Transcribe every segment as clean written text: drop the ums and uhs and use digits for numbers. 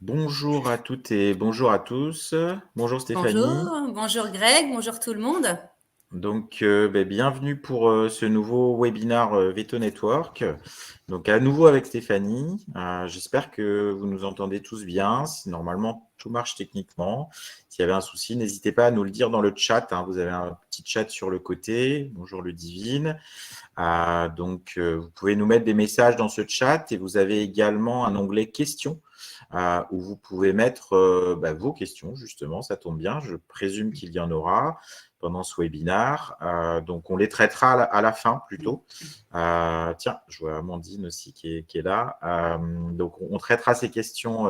Bonjour à toutes et bonjour à tous. Bonjour Stéphanie. Bonjour Greg, bonjour tout le monde. Donc, bienvenue pour ce nouveau webinaire Veto Network. Donc, à nouveau avec Stéphanie. J'espère que vous nous entendez tous bien. Si normalement tout marche techniquement. S'il y avait un souci, n'hésitez pas à nous le dire dans le chat. Vous avez un petit chat sur le côté. Bonjour Ludivine. Donc, vous pouvez nous mettre des messages dans ce chat et vous avez également un onglet questions où vous pouvez mettre vos questions, justement, ça tombe bien. Je présume qu'il y en aura pendant ce webinaire. Donc, on les traitera à la fin plutôt. Tiens, je vois Amandine aussi qui est là. Donc, on traitera ces questions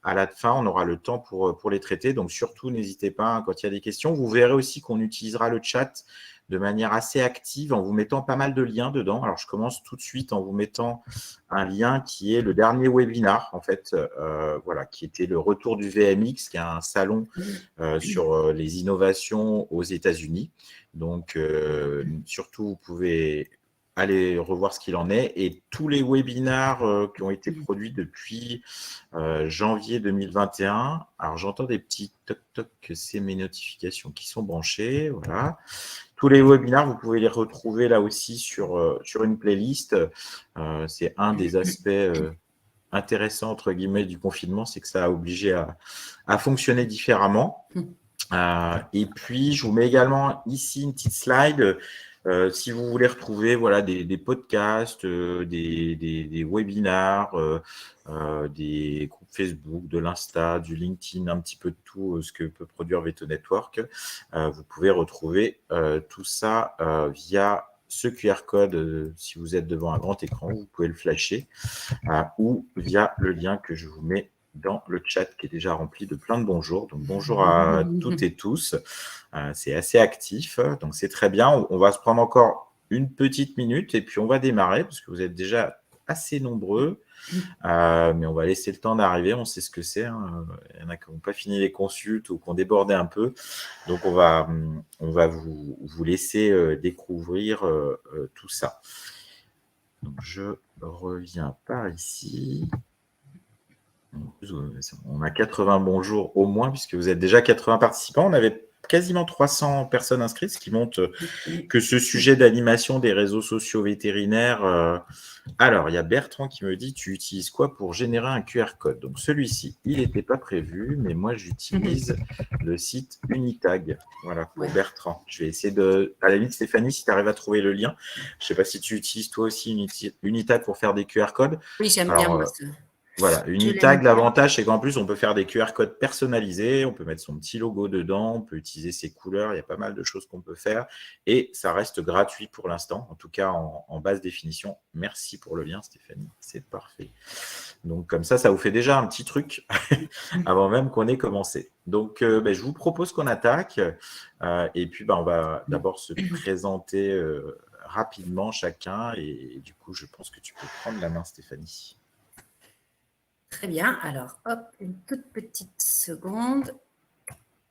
à la fin. On aura le temps pour les traiter. Donc, surtout, n'hésitez pas quand il y a des questions. Vous verrez aussi qu'on utilisera le chat de manière assez active en vous mettant pas mal de liens dedans. Alors, je commence tout de suite en vous mettant un lien qui est le dernier webinar, en fait, qui était le retour du VMX, qui est un salon sur les innovations aux États-Unis. Donc, surtout, vous pouvez aller revoir ce qu'il en est. Et tous les webinars qui ont été produits depuis janvier 2021. Alors, j'entends des petits toc-toc, que c'est mes notifications qui sont branchées. Voilà. Tous les webinaires, vous pouvez les retrouver là aussi sur une playlist. C'est un des aspects intéressants, entre guillemets, du confinement, c'est que ça a obligé à fonctionner différemment. Et puis, je vous mets également ici une petite slide. Si vous voulez retrouver des podcasts, des webinars, des groupes Facebook, de l'Insta, du LinkedIn, un petit peu de tout ce que peut produire Veto Network, vous pouvez retrouver tout ça via ce QR code. Si vous êtes devant un grand écran, vous pouvez le flasher ou via le lien que je vous mets dans le chat qui est déjà rempli de plein de bonjours. Donc, bonjour à toutes et tous. C'est assez actif, donc c'est très bien. On va se prendre encore une petite minute et puis on va démarrer parce que vous êtes déjà assez nombreux. Mais on va laisser le temps d'arriver. On sait ce que c'est. Il y en a qui n'ont pas fini les consultes ou qui ont débordé un peu. Donc, on va vous laisser découvrir tout ça. Donc, je reviens par ici. On a 80 bonjours au moins, puisque vous êtes déjà 80 participants. On avait quasiment 300 personnes inscrites, ce qui montre que ce sujet d'animation des réseaux sociaux vétérinaires... Alors, il y a Bertrand qui me dit, tu utilises quoi pour générer un QR code? Donc, celui-ci, il n'était pas prévu, mais moi, j'utilise le site Unitag. Voilà, pour Bertrand. Je vais essayer de... À la limite, Stéphanie, si tu arrives à trouver le lien. Je ne sais pas si tu utilises toi aussi Unitag pour faire des QR codes. Oui, j'aime bien moi ça. Voilà, Unitag, l'avantage, c'est qu'en plus, on peut faire des QR codes personnalisés, on peut mettre son petit logo dedans, on peut utiliser ses couleurs, il y a pas mal de choses qu'on peut faire et ça reste gratuit pour l'instant, en tout cas en basse définition. Merci pour le lien, Stéphanie, c'est parfait. Donc, comme ça vous fait déjà un petit truc avant même qu'on ait commencé. Donc, je vous propose qu'on attaque et puis on va d'abord se présenter rapidement chacun et du coup, je pense que tu peux prendre la main, Stéphanie. Très bien. Alors, hop, une toute petite seconde.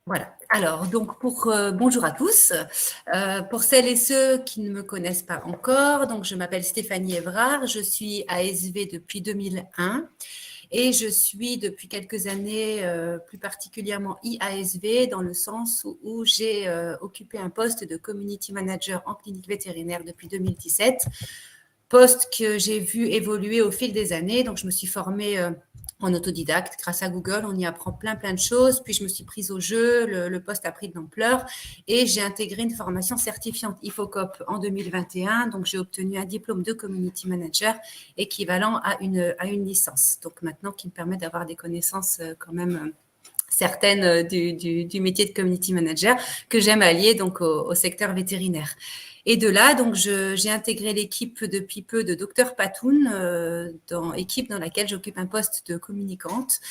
Voilà. Alors, donc, bonjour à tous. Pour celles et ceux qui ne me connaissent pas encore, donc je m'appelle Stéphanie Évrard, je suis ASV depuis 2001 et je suis depuis quelques années plus particulièrement IASV dans le sens où j'ai occupé un poste de Community Manager en clinique vétérinaire depuis 2017, poste que j'ai vu évoluer au fil des années. Donc, je me suis formée en autodidacte grâce à Google. On y apprend plein de choses. Puis, je me suis prise au jeu. Le poste a pris de l'ampleur et j'ai intégré une formation certifiante IFOCOP en 2021. Donc, j'ai obtenu un diplôme de Community Manager équivalent à une licence. Donc, maintenant, qui me permet d'avoir des connaissances quand même certaines du métier de Community Manager que j'aime allier donc au secteur vétérinaire. Et de là, donc, j'ai intégré l'équipe depuis peu de Dr Patoun, équipe dans laquelle j'occupe un poste de communicante.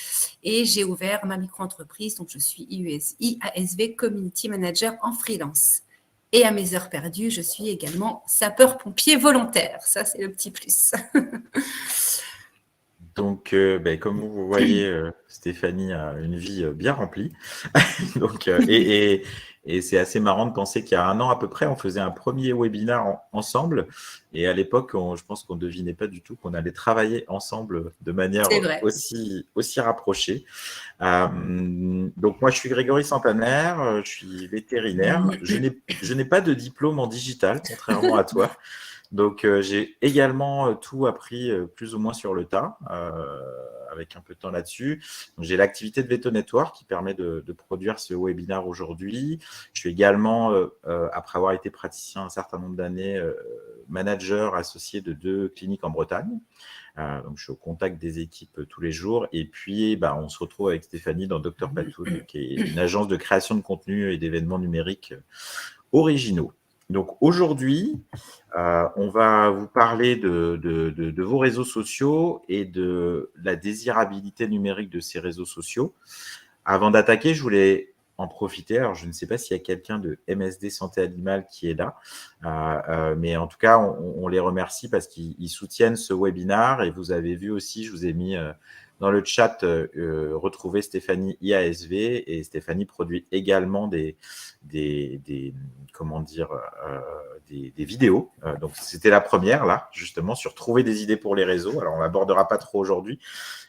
Et j'ai ouvert ma micro-entreprise, donc je suis IASV Community Manager en freelance. Et à mes heures perdues, je suis également sapeur-pompier volontaire. Ça, c'est le petit plus. Donc, comme vous voyez, Stéphanie a une vie bien remplie. Donc, et c'est assez marrant de penser qu'il y a un an à peu près, on faisait un premier webinaire ensemble. Et à l'époque, je pense qu'on ne devinait pas du tout qu'on allait travailler ensemble de manière C'est vrai. aussi rapprochée. Donc, moi, je suis Grégory Sampaner, je suis vétérinaire. Je n'ai pas de diplôme en digital, contrairement à toi. Donc, j'ai également tout appris plus ou moins sur le tas, avec un peu de temps là-dessus. J'ai l'activité de Veto Network qui permet de produire ce webinaire aujourd'hui. Je suis également, après avoir été praticien un certain nombre d'années, manager associé de 2 cliniques en Bretagne. Donc, je suis au contact des équipes tous les jours. Et puis, on se retrouve avec Stéphanie dans Dr Patoun, qui est une agence de création de contenu et d'événements numériques originaux. Donc, aujourd'hui, on va vous parler de vos réseaux sociaux et de la désirabilité numérique de ces réseaux sociaux. Avant d'attaquer, je voulais en profiter. Alors, je ne sais pas s'il y a quelqu'un de MSD Santé Animale qui est là, mais en tout cas, on les remercie parce qu'ils soutiennent ce webinaire. Et vous avez vu aussi, je vous ai mis dans le chat, retrouver Stéphanie IASV. Et Stéphanie produit également des vidéos. Donc, c'était la première, là, justement, sur trouver des idées pour les réseaux. Alors, on n'abordera pas trop aujourd'hui,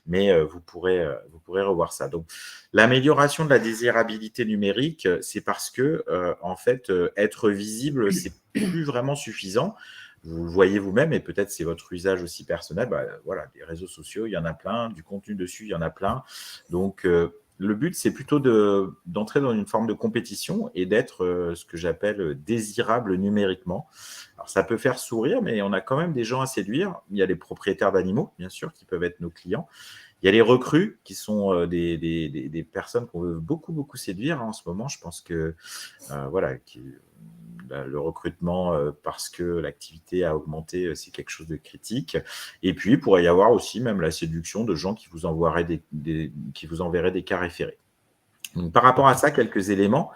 mais vous pourrez revoir ça. Donc, l'amélioration de la désirabilité numérique, c'est parce que, en fait, être visible, c'est plus vraiment suffisant. Vous le voyez vous-même, et peut-être c'est votre usage aussi personnel. Voilà, des réseaux sociaux, il y en a plein, du contenu dessus, il y en a plein. Donc, le but, c'est plutôt d'entrer dans une forme de compétition et d'être ce que j'appelle désirable numériquement. Alors, ça peut faire sourire, mais on a quand même des gens à séduire. Il y a les propriétaires d'animaux, bien sûr, qui peuvent être nos clients. Il y a les recrues, qui sont des personnes qu'on veut beaucoup, beaucoup séduire en ce moment. Je pense que le recrutement, parce que l'activité a augmenté, c'est quelque chose de critique. Et puis, il pourrait y avoir aussi même la séduction de gens qui vous enverraient des cas référés. Donc, par rapport à ça, quelques éléments.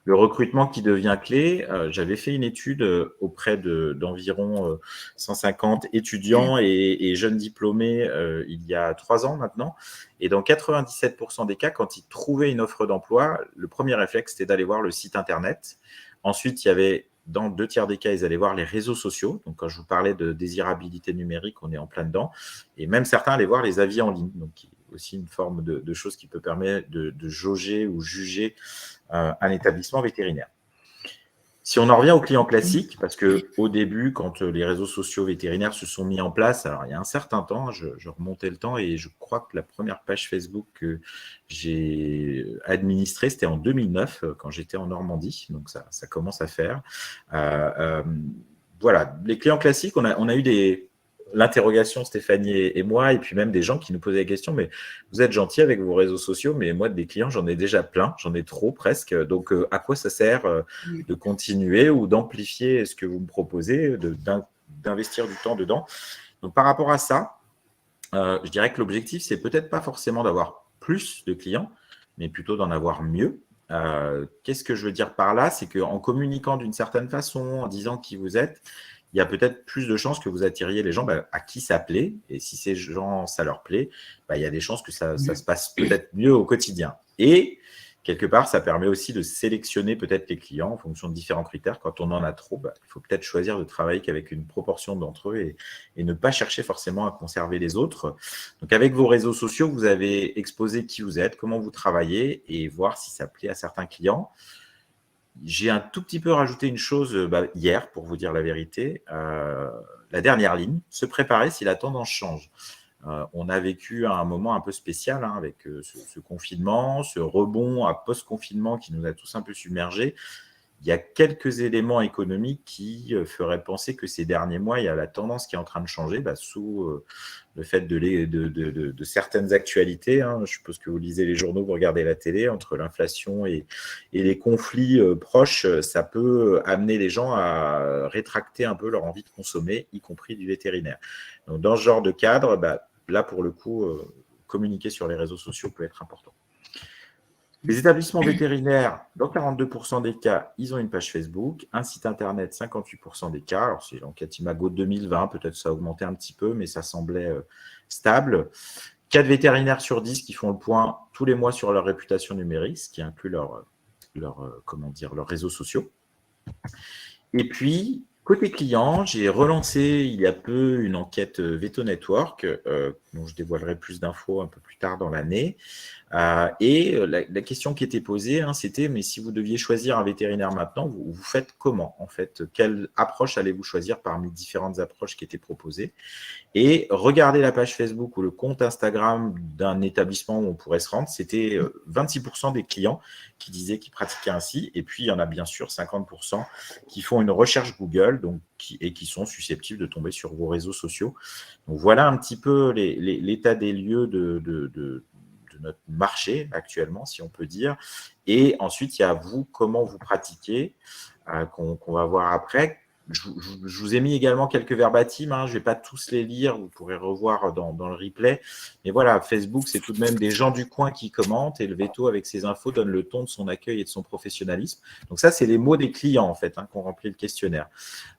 Le recrutement qui devient clé, j'avais fait une étude auprès d'environ 150 étudiants et jeunes diplômés il y a 3 ans maintenant. Et dans 97% des cas, quand ils trouvaient une offre d'emploi, le premier réflexe, c'était d'aller voir le site Internet. Ensuite, il y avait, dans 2 tiers des cas, ils allaient voir les réseaux sociaux. Donc, quand je vous parlais de désirabilité numérique, on est en plein dedans. Et même certains allaient voir les avis en ligne. Donc, aussi une forme de chose qui peut permettre de jauger ou juger un établissement vétérinaire. Si on en revient aux clients classiques, parce qu'au début, quand les réseaux sociaux vétérinaires se sont mis en place, alors il y a un certain temps, je remontais le temps et je crois que la première page Facebook que j'ai administrée, c'était en 2009, quand j'étais en Normandie, donc ça commence à faire. Voilà, les clients classiques, on a eu l'interrogation, Stéphanie et moi, et puis même des gens qui nous posaient la question, mais vous êtes gentil avec vos réseaux sociaux, mais moi, des clients, j'en ai déjà plein, j'en ai trop presque. Donc, à quoi ça sert de continuer ou d'amplifier ce que vous me proposez, d'investir du temps dedans? Donc, par rapport à ça, je dirais que l'objectif, c'est peut-être pas forcément d'avoir plus de clients, mais plutôt d'en avoir mieux. Qu'est-ce que je veux dire par là? C'est qu'en communiquant d'une certaine façon, en disant qui vous êtes, il y a peut-être plus de chances que vous attiriez les gens à qui ça plaît. Et si ces gens, ça leur plaît, il y a des chances que ça se passe peut-être mieux au quotidien. Et quelque part, ça permet aussi de sélectionner peut-être les clients en fonction de différents critères. Quand on en a trop, il faut peut-être choisir de travailler qu'avec une proportion d'entre eux et ne pas chercher forcément à conserver les autres. Donc, avec vos réseaux sociaux, vous avez exposé qui vous êtes, comment vous travaillez et voir si ça plaît à certains clients. J'ai un tout petit peu rajouté une chose hier, pour vous dire la vérité. La dernière ligne, se préparer si la tendance change. On a vécu un moment un peu spécial avec ce confinement, ce rebond à post-confinement qui nous a tous un peu submergés. Il y a quelques éléments économiques qui feraient penser que ces derniers mois, il y a la tendance qui est en train de changer sous le fait de certaines actualités. Je suppose que vous lisez les journaux, vous regardez la télé, entre l'inflation et les conflits proches, ça peut amener les gens à rétracter un peu leur envie de consommer, y compris du vétérinaire. Donc, dans ce genre de cadre, là, pour le coup, communiquer sur les réseaux sociaux peut être important. Les établissements vétérinaires, dans 42% des cas, ils ont une page Facebook, un site internet, 58% des cas. Alors, c'est l'enquête Imago de 2020, peut-être ça a augmenté un petit peu, mais ça semblait stable. 4 vétérinaires sur 10 qui font le point tous les mois sur leur réputation numérique, ce qui inclut leurs réseaux sociaux. Et puis, côté client, j'ai relancé il y a peu une enquête Veto Network, dont je dévoilerai plus d'infos un peu plus tard dans l'année. La question qui était posée, c'était, mais si vous deviez choisir un vétérinaire maintenant, vous faites comment en fait? Quelle approche allez-vous choisir parmi différentes approches qui étaient proposées? Et regarder la page Facebook ou le compte Instagram d'un établissement où on pourrait se rendre, c'était 26% des clients qui disaient qu'ils pratiquaient ainsi. Et puis, il y en a bien sûr 50% qui font une recherche Google et qui sont susceptibles de tomber sur vos réseaux sociaux. Donc, voilà un petit peu l'état des lieux de notre marché actuellement, si on peut dire. Et ensuite, il y a vous, comment vous pratiquez, qu'on va voir après. Je vous ai mis également quelques verbatims, je ne vais pas tous les lire, vous pourrez revoir dans le replay. Mais voilà, Facebook, c'est tout de même des gens du coin qui commentent et le Veto, avec ses infos, donne le ton de son accueil et de son professionnalisme. Donc ça, c'est les mots des clients, en fait, qu'on remplit le questionnaire.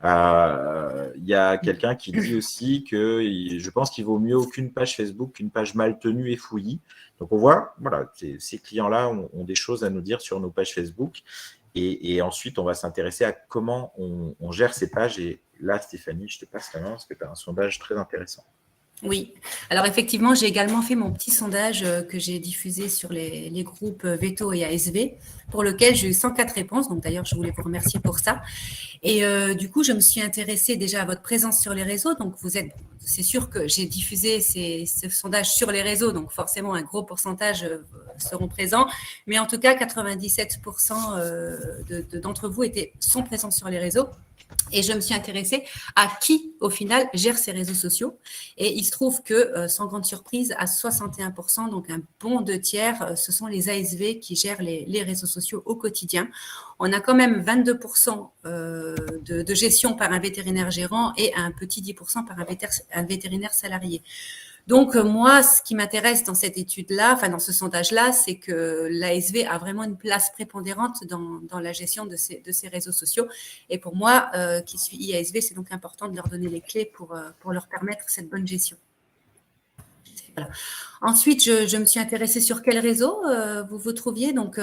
Il y a quelqu'un qui dit aussi que je pense qu'il vaut mieux aucune page Facebook qu'une page mal tenue et fouillie. Donc on voit, voilà, ces clients-là ont des choses à nous dire sur nos pages Facebook. Et ensuite, on va s'intéresser à comment on gère ces pages. Et là, Stéphanie, je te passe la main parce que tu as un sondage très intéressant. Oui, alors effectivement, j'ai également fait mon petit sondage que j'ai diffusé sur les groupes Veto et ASV, pour lequel j'ai eu 104 réponses. Donc d'ailleurs, je voulais vous remercier pour ça. Et du coup, je me suis intéressée déjà à votre présence sur les réseaux. Donc c'est sûr que j'ai diffusé ce sondage sur les réseaux, donc forcément un gros pourcentage seront présents. Mais en tout cas, 97% d'entre vous sont présents sur les réseaux. Et je me suis intéressée à qui, au final, gère ces réseaux sociaux. Et il se trouve que, sans grande surprise, à 61%, donc un bon 2/3, ce sont les ASV qui gèrent les réseaux sociaux au quotidien. On a quand même 22% de gestion par un vétérinaire gérant et un petit 10% par un vétérinaire salarié. Donc, moi, ce qui m'intéresse dans cette étude-là, enfin dans ce sondage-là, c'est que l'ASV a vraiment une place prépondérante dans la gestion de ces réseaux sociaux. Et pour moi, qui suis IASV, c'est donc important de leur donner les clés pour leur permettre cette bonne gestion. Voilà. Ensuite, je me suis intéressée sur quel réseau vous vous trouviez. Donc,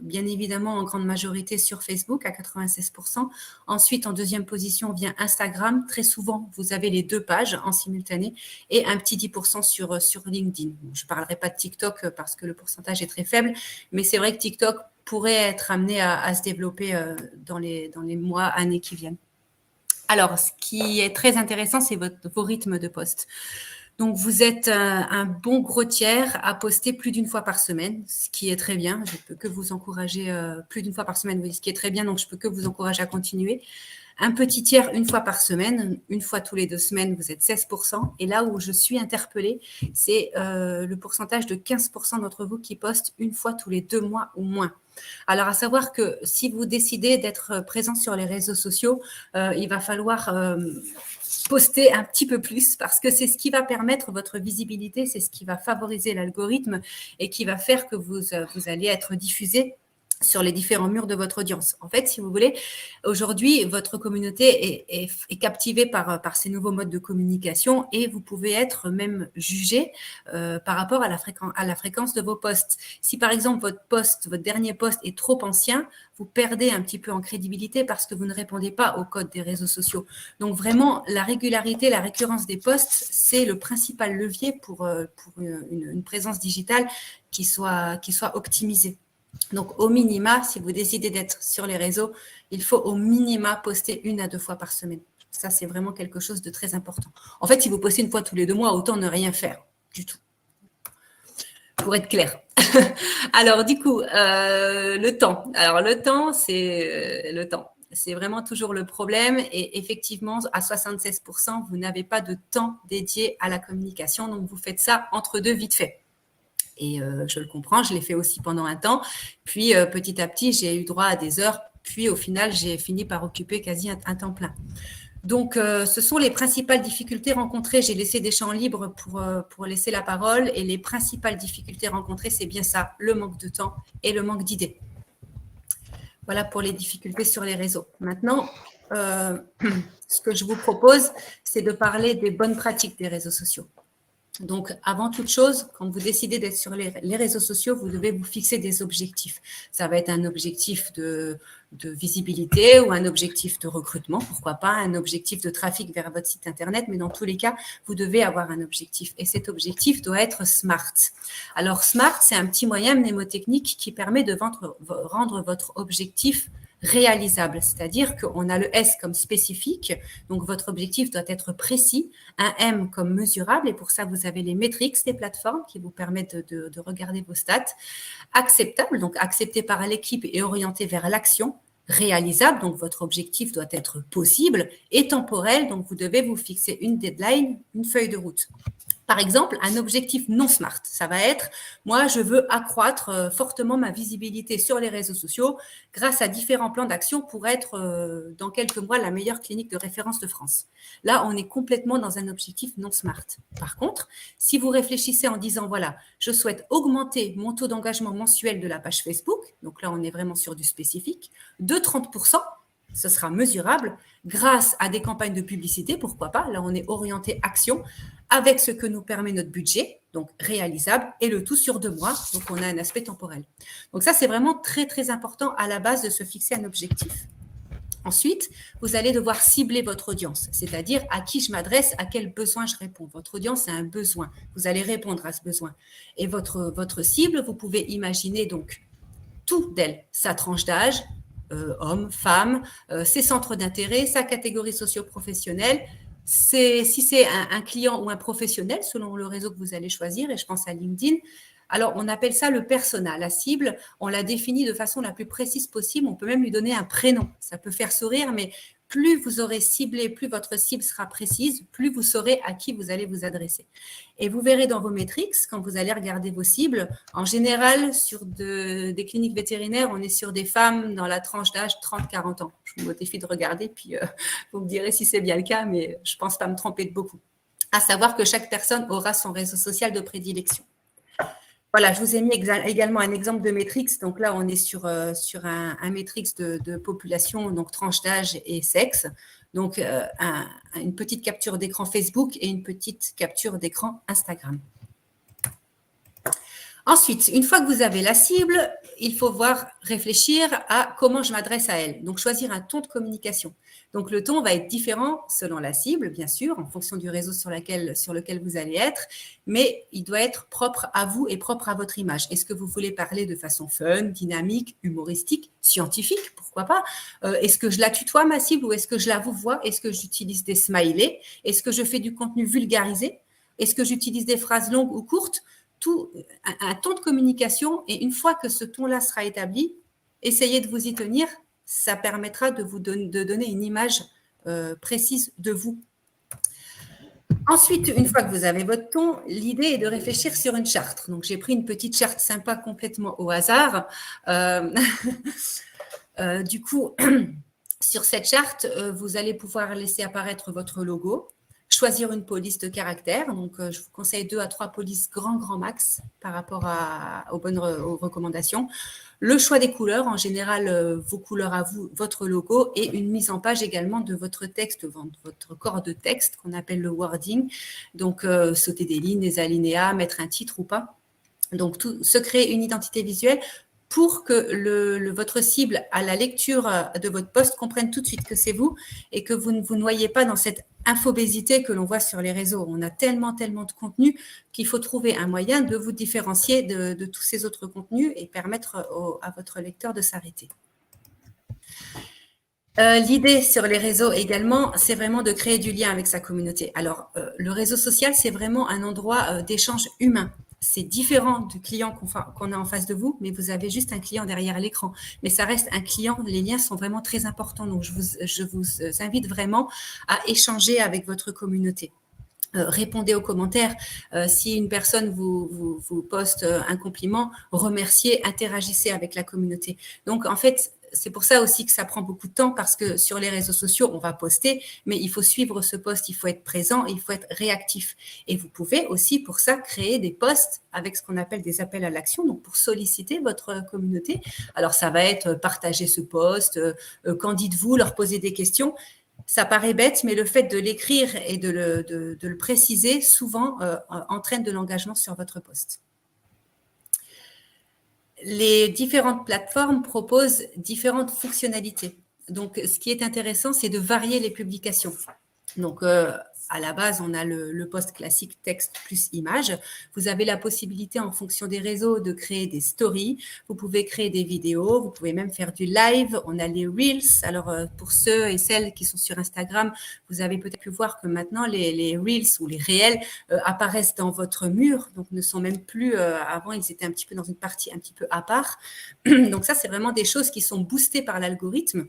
bien évidemment, en grande majorité sur Facebook à 96%. Ensuite, en deuxième position vient Instagram. Très souvent, vous avez les deux pages en simultané et un petit 10% sur LinkedIn. Je ne parlerai pas de TikTok parce que le pourcentage est très faible, mais c'est vrai que TikTok pourrait être amené à se développer dans les mois, années qui viennent. Alors, ce qui est très intéressant, c'est vos rythmes de poste. Donc, vous êtes un bon gros tiers à poster plus d'une fois par semaine, ce qui est très bien. Je ne peux que vous encourager plus d'une fois par semaine, oui, ce qui est très bien. Donc, je peux que vous encourager à continuer. Un petit tiers une fois par semaine, une fois tous les 2 semaines, vous êtes 16%. Et là où je suis interpellée, c'est le pourcentage de 15% d'entre vous qui postent une fois tous les 2 mois ou moins. Alors, à savoir que si vous décidez d'être présent sur les réseaux sociaux, il va falloir poster un petit peu plus parce que c'est ce qui va permettre votre visibilité, c'est ce qui va favoriser l'algorithme et qui va faire que vous allez être diffusé sur les différents murs de votre audience. En fait, si vous voulez, aujourd'hui, votre communauté est captivée par ces nouveaux modes de communication et vous pouvez être même jugé par rapport à la fréquence de vos posts. Si par exemple, votre dernier post est trop ancien, vous perdez un petit peu en crédibilité parce que vous ne répondez pas au code des réseaux sociaux. Donc vraiment, la régularité, la récurrence des posts, c'est le principal levier pour une présence digitale qui soit optimisée. Donc, au minima, si vous décidez d'être sur les réseaux, il faut au minima poster 1 à 2 fois par semaine. Ça, c'est vraiment quelque chose de très important. En fait, si vous postez une fois tous les 2 mois, autant ne rien faire du tout. Pour être clair. Alors, du coup, le temps. Alors, le temps, c'est le temps. C'est vraiment toujours le problème. Et effectivement, à 76%, vous n'avez pas de temps dédié à la communication. Donc, vous faites ça entre deux vite fait. Et je le comprends, je l'ai fait aussi pendant un temps. Puis, petit à petit, j'ai eu droit à des heures. Puis, au final, j'ai fini par occuper quasi un temps plein. Donc, ce sont les principales difficultés rencontrées. J'ai laissé des champs libres pour laisser la parole. Et les principales difficultés rencontrées, c'est bien ça, le manque de temps et le manque d'idées. Voilà pour les difficultés sur les réseaux. Maintenant, ce que je vous propose, c'est de parler des bonnes pratiques des réseaux sociaux. Donc, avant toute chose, quand vous décidez d'être sur les réseaux sociaux, vous devez vous fixer des objectifs. Ça va être un objectif de visibilité ou un objectif de recrutement, pourquoi pas, un objectif de trafic vers votre site Internet, mais dans tous les cas, vous devez avoir un objectif. Et cet objectif doit être SMART. Alors, SMART, c'est un petit moyen mnémotechnique qui permet de rendre votre objectif réalisable, c'est-à-dire qu'on a le S comme spécifique, donc votre objectif doit être précis, un M comme mesurable, et pour ça, vous avez les métriques des plateformes qui vous permettent de regarder vos stats, acceptable, donc accepté par l'équipe et orienté vers l'action, réalisable, donc votre objectif doit être possible, et temporel, donc vous devez vous fixer une deadline, une feuille de route. Par exemple, un objectif non SMART, ça va être, moi, je veux accroître fortement ma visibilité sur les réseaux sociaux grâce à différents plans d'action pour être, dans quelques mois, la meilleure clinique de référence de France. Là, on est complètement dans un objectif non SMART. Par contre, si vous réfléchissez en disant, voilà, je souhaite augmenter mon taux d'engagement mensuel de la page Facebook, donc là, on est vraiment sur du spécifique, de 30%, ce sera mesurable grâce à des campagnes de publicité, pourquoi pas, là on est orienté action avec ce que nous permet notre budget, donc réalisable, et le tout sur 2 mois, donc on a un aspect temporel. Donc ça c'est vraiment très très important à la base de se fixer un objectif. Ensuite, vous allez devoir cibler votre audience, c'est-à-dire à qui je m'adresse, à quel besoin je réponds. Votre audience a un besoin, vous allez répondre à ce besoin. Et votre cible, vous pouvez imaginer donc tout d'elle, sa tranche d'âge, homme, femme, ses centres d'intérêt, sa catégorie socio-professionnelle. Si c'est un client ou un professionnel, selon le réseau que vous allez choisir, et je pense à LinkedIn, alors on appelle ça le persona. La cible, on la définit de façon la plus précise possible. On peut même lui donner un prénom. Ça peut faire sourire, mais plus vous aurez ciblé, plus votre cible sera précise, plus vous saurez à qui vous allez vous adresser. Et vous verrez dans vos métriques, quand vous allez regarder vos cibles, en général, sur des cliniques vétérinaires, on est sur des femmes dans la tranche d'âge 30-40 ans. Je vous mets au défi de regarder, puis vous me direz si c'est bien le cas, mais je ne pense pas me tromper de beaucoup. À savoir que chaque personne aura son réseau social de prédilection. Voilà, je vous ai mis également un exemple de métriques. Donc là, on est sur un métrique de population, donc tranche d'âge et sexe. Donc, une petite capture d'écran Facebook et une petite capture d'écran Instagram. Ensuite, une fois que vous avez la cible, il faut réfléchir à comment je m'adresse à elle. Donc, choisir un ton de communication. Donc, le ton va être différent selon la cible, bien sûr, en fonction du réseau sur lequel vous allez être, mais il doit être propre à vous et propre à votre image. Est-ce que vous voulez parler de façon fun, dynamique, humoristique, scientifique, pourquoi pas? Est-ce que je la tutoie, ma cible, ou est-ce que je la vous vois? Est-ce que j'utilise des smileys? Est-ce que je fais du contenu vulgarisé? Est-ce que j'utilise des phrases longues ou courtes? Tout un ton de communication, et une fois que ce ton-là sera établi, essayez de vous y tenir, ça permettra de vous donner une image précise de vous. Ensuite, une fois que vous avez votre ton, l'idée est de réfléchir sur une charte. Donc, j'ai pris une petite charte sympa complètement au hasard. Du coup, sur cette charte, vous allez pouvoir laisser apparaître votre logo, choisir une police de caractères. Donc, je vous conseille 2 à 3 polices grand max par rapport aux recommandations. Le choix des couleurs, en général, vos couleurs à vous, votre logo, et une mise en page également de votre texte, votre corps de texte qu'on appelle le wording. Donc, sauter des lignes, des alinéas, mettre un titre ou pas. Donc, se créer une identité visuelle pour que votre cible, à la lecture de votre post, comprenne tout de suite que c'est vous et que vous ne vous noyez pas dans cette infobésité que l'on voit sur les réseaux. On a tellement de contenu qu'il faut trouver un moyen de vous différencier de tous ces autres contenus et permettre à votre lecteur de s'arrêter. L'idée sur les réseaux également, c'est vraiment de créer du lien avec sa communauté. Alors, le réseau social, c'est vraiment un endroit d'échange humain. C'est différent du client qu'on a en face de vous, mais vous avez juste un client derrière l'écran. Mais ça reste un client, les liens sont vraiment très importants. Donc, je vous invite vraiment à échanger avec votre communauté. Répondez aux commentaires. Si une personne vous poste un compliment, remerciez, interagissez avec la communauté. Donc, en fait, c'est pour ça aussi que ça prend beaucoup de temps parce que sur les réseaux sociaux, on va poster, mais il faut suivre ce post, il faut être présent, il faut être réactif. Et vous pouvez aussi pour ça créer des posts avec ce qu'on appelle des appels à l'action, donc pour solliciter votre communauté. Alors ça va être partager ce post, qu'en dites-vous, leur poser des questions. Ça paraît bête, mais le fait de l'écrire et de le préciser souvent entraîne de l'engagement sur votre post. Les différentes plateformes proposent différentes fonctionnalités. Donc, ce qui est intéressant, c'est de varier les publications. Donc, à la base, on a le post classique texte plus image. Vous avez la possibilité, en fonction des réseaux, de créer des stories. Vous pouvez créer des vidéos. Vous pouvez même faire du live. On a les Reels. Alors, pour ceux et celles qui sont sur Instagram, vous avez peut-être pu voir que maintenant, les Reels ou les réels apparaissent dans votre mur. Donc, ne sont même plus… avant, ils étaient un petit peu dans une partie un petit peu à part. Donc, ça, c'est vraiment des choses qui sont boostées par l'algorithme,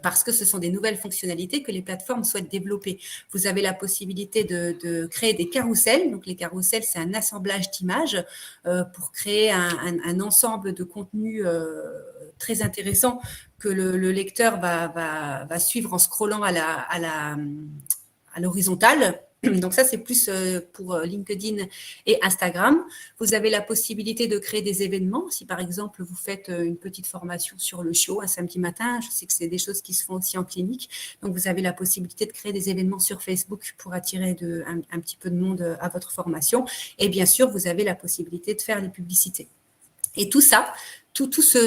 parce que ce sont des nouvelles fonctionnalités que les plateformes souhaitent développer. Vous avez la possibilité de créer des carousels. Donc, les carousels, c'est un assemblage d'images pour créer un ensemble de contenus très intéressant que le lecteur va suivre en scrollant à l'horizontale. Donc ça, c'est plus pour LinkedIn et Instagram. Vous avez la possibilité de créer des événements. Si par exemple, vous faites une petite formation sur le chiot un samedi matin, je sais que c'est des choses qui se font aussi en clinique. Donc, vous avez la possibilité de créer des événements sur Facebook pour attirer un petit peu de monde à votre formation. Et bien sûr, vous avez la possibilité de faire des publicités. Et tout ça,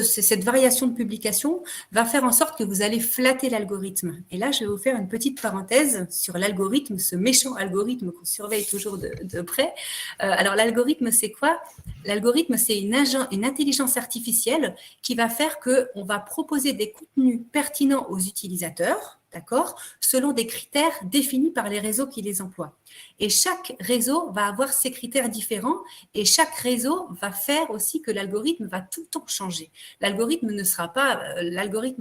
cette variation de publication va faire en sorte que vous allez flatter l'algorithme. Et là, je vais vous faire une petite parenthèse sur l'algorithme, ce méchant algorithme qu'on surveille toujours de près. Alors, l'algorithme, c'est quoi? L'algorithme, c'est une intelligence artificielle qui va faire qu'on va proposer des contenus pertinents aux utilisateurs, d'accord, selon des critères définis par les réseaux qui les emploient. Et chaque réseau va avoir ses critères différents et chaque réseau va faire aussi que l'algorithme va tout le temps changer. L'algorithme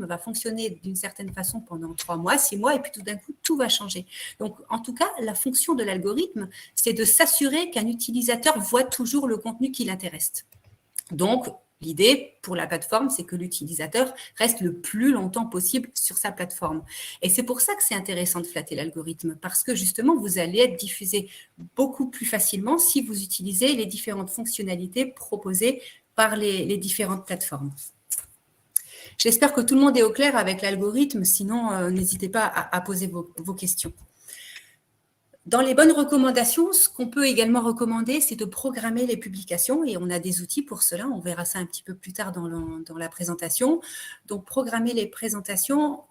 va fonctionner d'une certaine façon pendant 3 mois, 6 mois et puis tout d'un coup, tout va changer. Donc, en tout cas, la fonction de l'algorithme, c'est de s'assurer qu'un utilisateur voit toujours le contenu qui l'intéresse. Donc, l'idée pour la plateforme, c'est que l'utilisateur reste le plus longtemps possible sur sa plateforme. Et c'est pour ça que c'est intéressant de flatter l'algorithme, parce que justement, vous allez être diffusé beaucoup plus facilement si vous utilisez les différentes fonctionnalités proposées par les différentes plateformes. J'espère que tout le monde est au clair avec l'algorithme, sinon n'hésitez pas à poser vos questions. Dans les bonnes recommandations, ce qu'on peut également recommander, c'est de programmer les publications et on a des outils pour cela. On verra ça un petit peu plus tard dans la présentation. Donc, programmer les publications,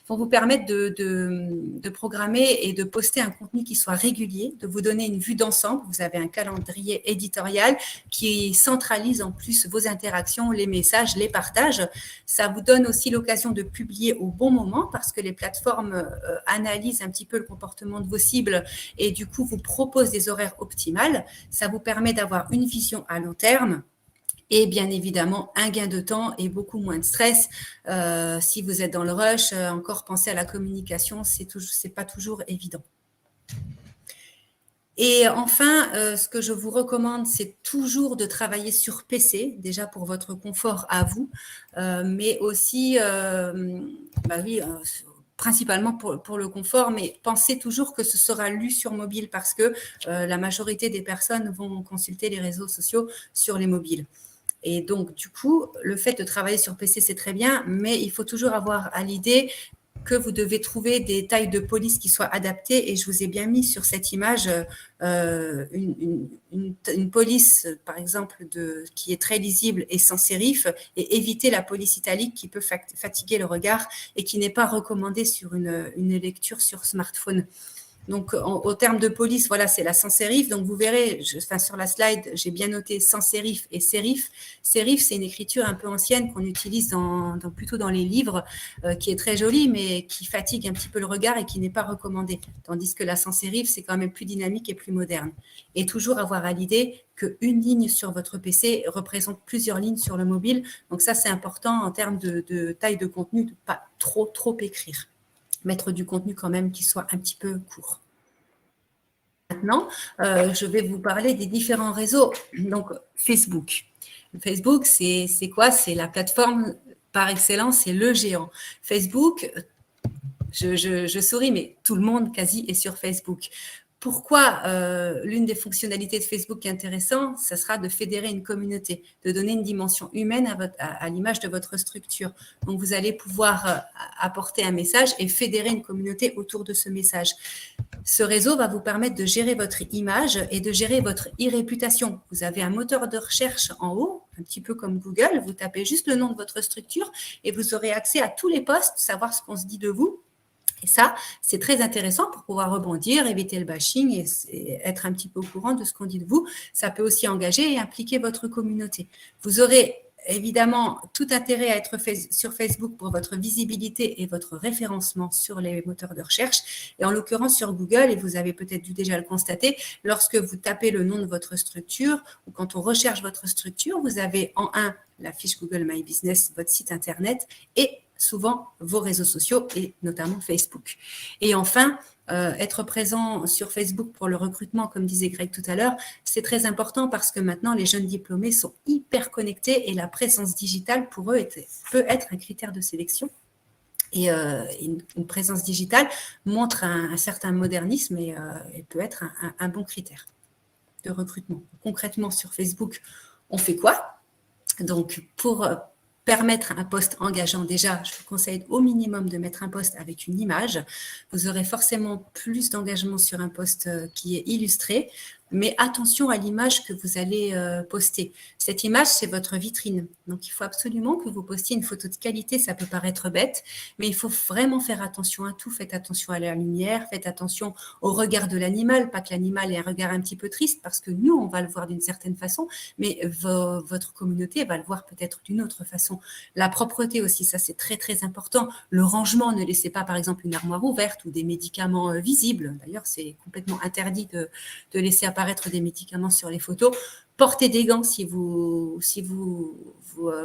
vont vous permettre de programmer et de poster un contenu qui soit régulier, de vous donner une vue d'ensemble. Vous avez un calendrier éditorial qui centralise en plus vos interactions, les messages, les partages. Ça vous donne aussi l'occasion de publier au bon moment parce que les plateformes analysent un petit peu le comportement de vos cibles et du coup vous propose des horaires optimales. Ça vous permet d'avoir une vision à long terme et bien évidemment un gain de temps et beaucoup moins de stress. Si vous êtes dans le rush, encore penser à la communication, c'est pas toujours évident. Et enfin, ce que je vous recommande, c'est toujours de travailler sur PC, déjà pour votre confort à vous, mais aussi, principalement pour le confort, mais pensez toujours que ce sera lu sur mobile parce que la majorité des personnes vont consulter les réseaux sociaux sur les mobiles. Et donc, du coup, le fait de travailler sur PC, c'est très bien, mais il faut toujours avoir à l'idée que vous devez trouver des tailles de police qui soient adaptées. Et je vous ai bien mis sur cette image une police, par exemple, qui est très lisible et sans sérif, et éviter la police italique qui peut fatiguer le regard et qui n'est pas recommandée sur une lecture sur smartphone. Donc, au terme de police, voilà, c'est la sans sérif. Donc, vous verrez, sur la slide, j'ai bien noté sans sérif et sérif. Sérif, c'est une écriture un peu ancienne qu'on utilise plutôt dans les livres, qui est très jolie, mais qui fatigue un petit peu le regard et qui n'est pas recommandée. Tandis que la sans sérif, c'est quand même plus dynamique et plus moderne. Et toujours avoir à l'idée qu'une ligne sur votre PC représente plusieurs lignes sur le mobile. Donc, ça, c'est important en termes de taille de contenu, de ne pas trop écrire. Mettre du contenu quand même qui soit un petit peu court. Maintenant, je vais vous parler des différents réseaux. Donc, Facebook. Facebook, c'est quoi? C'est la plateforme par excellence, c'est le géant. Facebook, je souris, mais tout le monde quasi est sur Facebook. Pourquoi l'une des fonctionnalités de Facebook qui est intéressante, ça sera de fédérer une communauté, de donner une dimension humaine à l'image de votre structure. Donc, vous allez pouvoir apporter un message et fédérer une communauté autour de ce message. Ce réseau va vous permettre de gérer votre image et de gérer votre e-réputation. Vous avez un moteur de recherche en haut, un petit peu comme Google. Vous tapez juste le nom de votre structure et vous aurez accès à tous les posts, savoir ce qu'on se dit de vous. Et ça, c'est très intéressant pour pouvoir rebondir, éviter le bashing et être un petit peu au courant de ce qu'on dit de vous. Ça peut aussi engager et impliquer votre communauté. Vous aurez évidemment tout intérêt à être sur Facebook pour votre visibilité et votre référencement sur les moteurs de recherche. Et en l'occurrence sur Google, et vous avez peut-être dû déjà le constater, lorsque vous tapez le nom de votre structure ou quand on recherche votre structure, vous avez en un la fiche Google My Business, votre site internet et souvent vos réseaux sociaux et notamment Facebook. Et enfin, être présent sur Facebook pour le recrutement, comme disait Greg tout à l'heure, c'est très important parce que maintenant, les jeunes diplômés sont hyper connectés et la présence digitale, pour eux, peut être un critère de sélection. Et une présence digitale montre un certain modernisme et peut être un bon critère de recrutement. Concrètement, sur Facebook, on fait quoi? Donc, pour permettre un post engageant, déjà, je vous conseille au minimum de mettre un post avec une image. Vous aurez forcément plus d'engagement sur un post qui est illustré, mais attention à l'image que vous allez poster. Cette image, c'est votre vitrine. Donc, il faut absolument que vous postiez une photo de qualité. Ça peut paraître bête, mais il faut vraiment faire attention à tout. Faites attention à la lumière, faites attention au regard de l'animal, pas que l'animal ait un regard un petit peu triste, parce que nous, on va le voir d'une certaine façon, mais votre communauté va le voir peut-être d'une autre façon. La propreté aussi, ça c'est très très important. Le rangement, ne laissez pas par exemple une armoire ouverte ou des médicaments visibles. D'ailleurs, c'est complètement interdit de laisser apparaître des médicaments sur les photos. Portez des gants si vous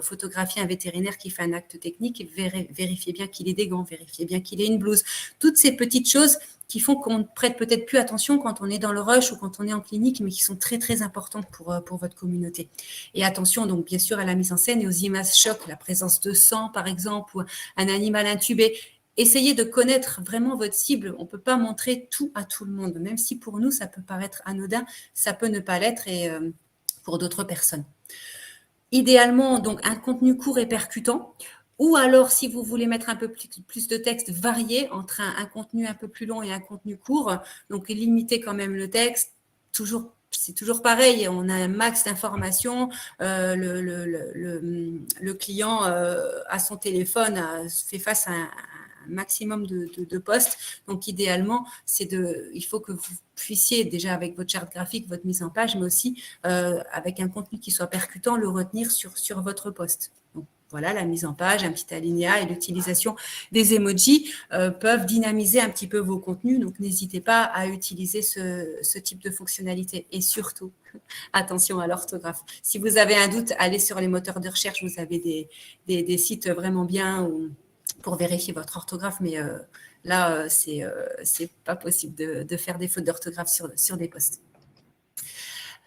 photographiez un vétérinaire qui fait un acte technique. Vérifiez bien qu'il ait des gants, vérifiez bien qu'il ait une blouse. Toutes ces petites choses qui font qu'on ne prête peut-être plus attention quand on est dans le rush ou quand on est en clinique, mais qui sont très, très importantes pour votre communauté. Et attention, donc, bien sûr, à la mise en scène et aux images chocs, la présence de sang, par exemple, ou un animal intubé. Essayez de connaître vraiment votre cible. On ne peut pas montrer tout à tout le monde. Même si pour nous, ça peut paraître anodin, ça peut ne pas l'être et pour d'autres personnes. Idéalement, donc, un contenu court et percutant. Ou alors, si vous voulez mettre un peu plus de texte, varié entre un contenu un peu plus long et un contenu court. Donc, limitez quand même le texte. C'est toujours pareil, on a un max d'informations. Le client à son téléphone fait face à un maximum de postes. Donc, idéalement, il faut que vous puissiez déjà avec votre charte graphique, votre mise en page, mais aussi avec un contenu qui soit percutant, le retenir sur votre poste. Donc, voilà, la mise en page, un petit alinéa et l'utilisation des emojis peuvent dynamiser un petit peu vos contenus. Donc, n'hésitez pas à utiliser ce type de fonctionnalité. Et surtout, attention à l'orthographe. Si vous avez un doute, allez sur les moteurs de recherche. Vous avez des sites vraiment bien pour vérifier votre orthographe. Mais là, c'est pas possible de faire des fautes d'orthographe sur des posts.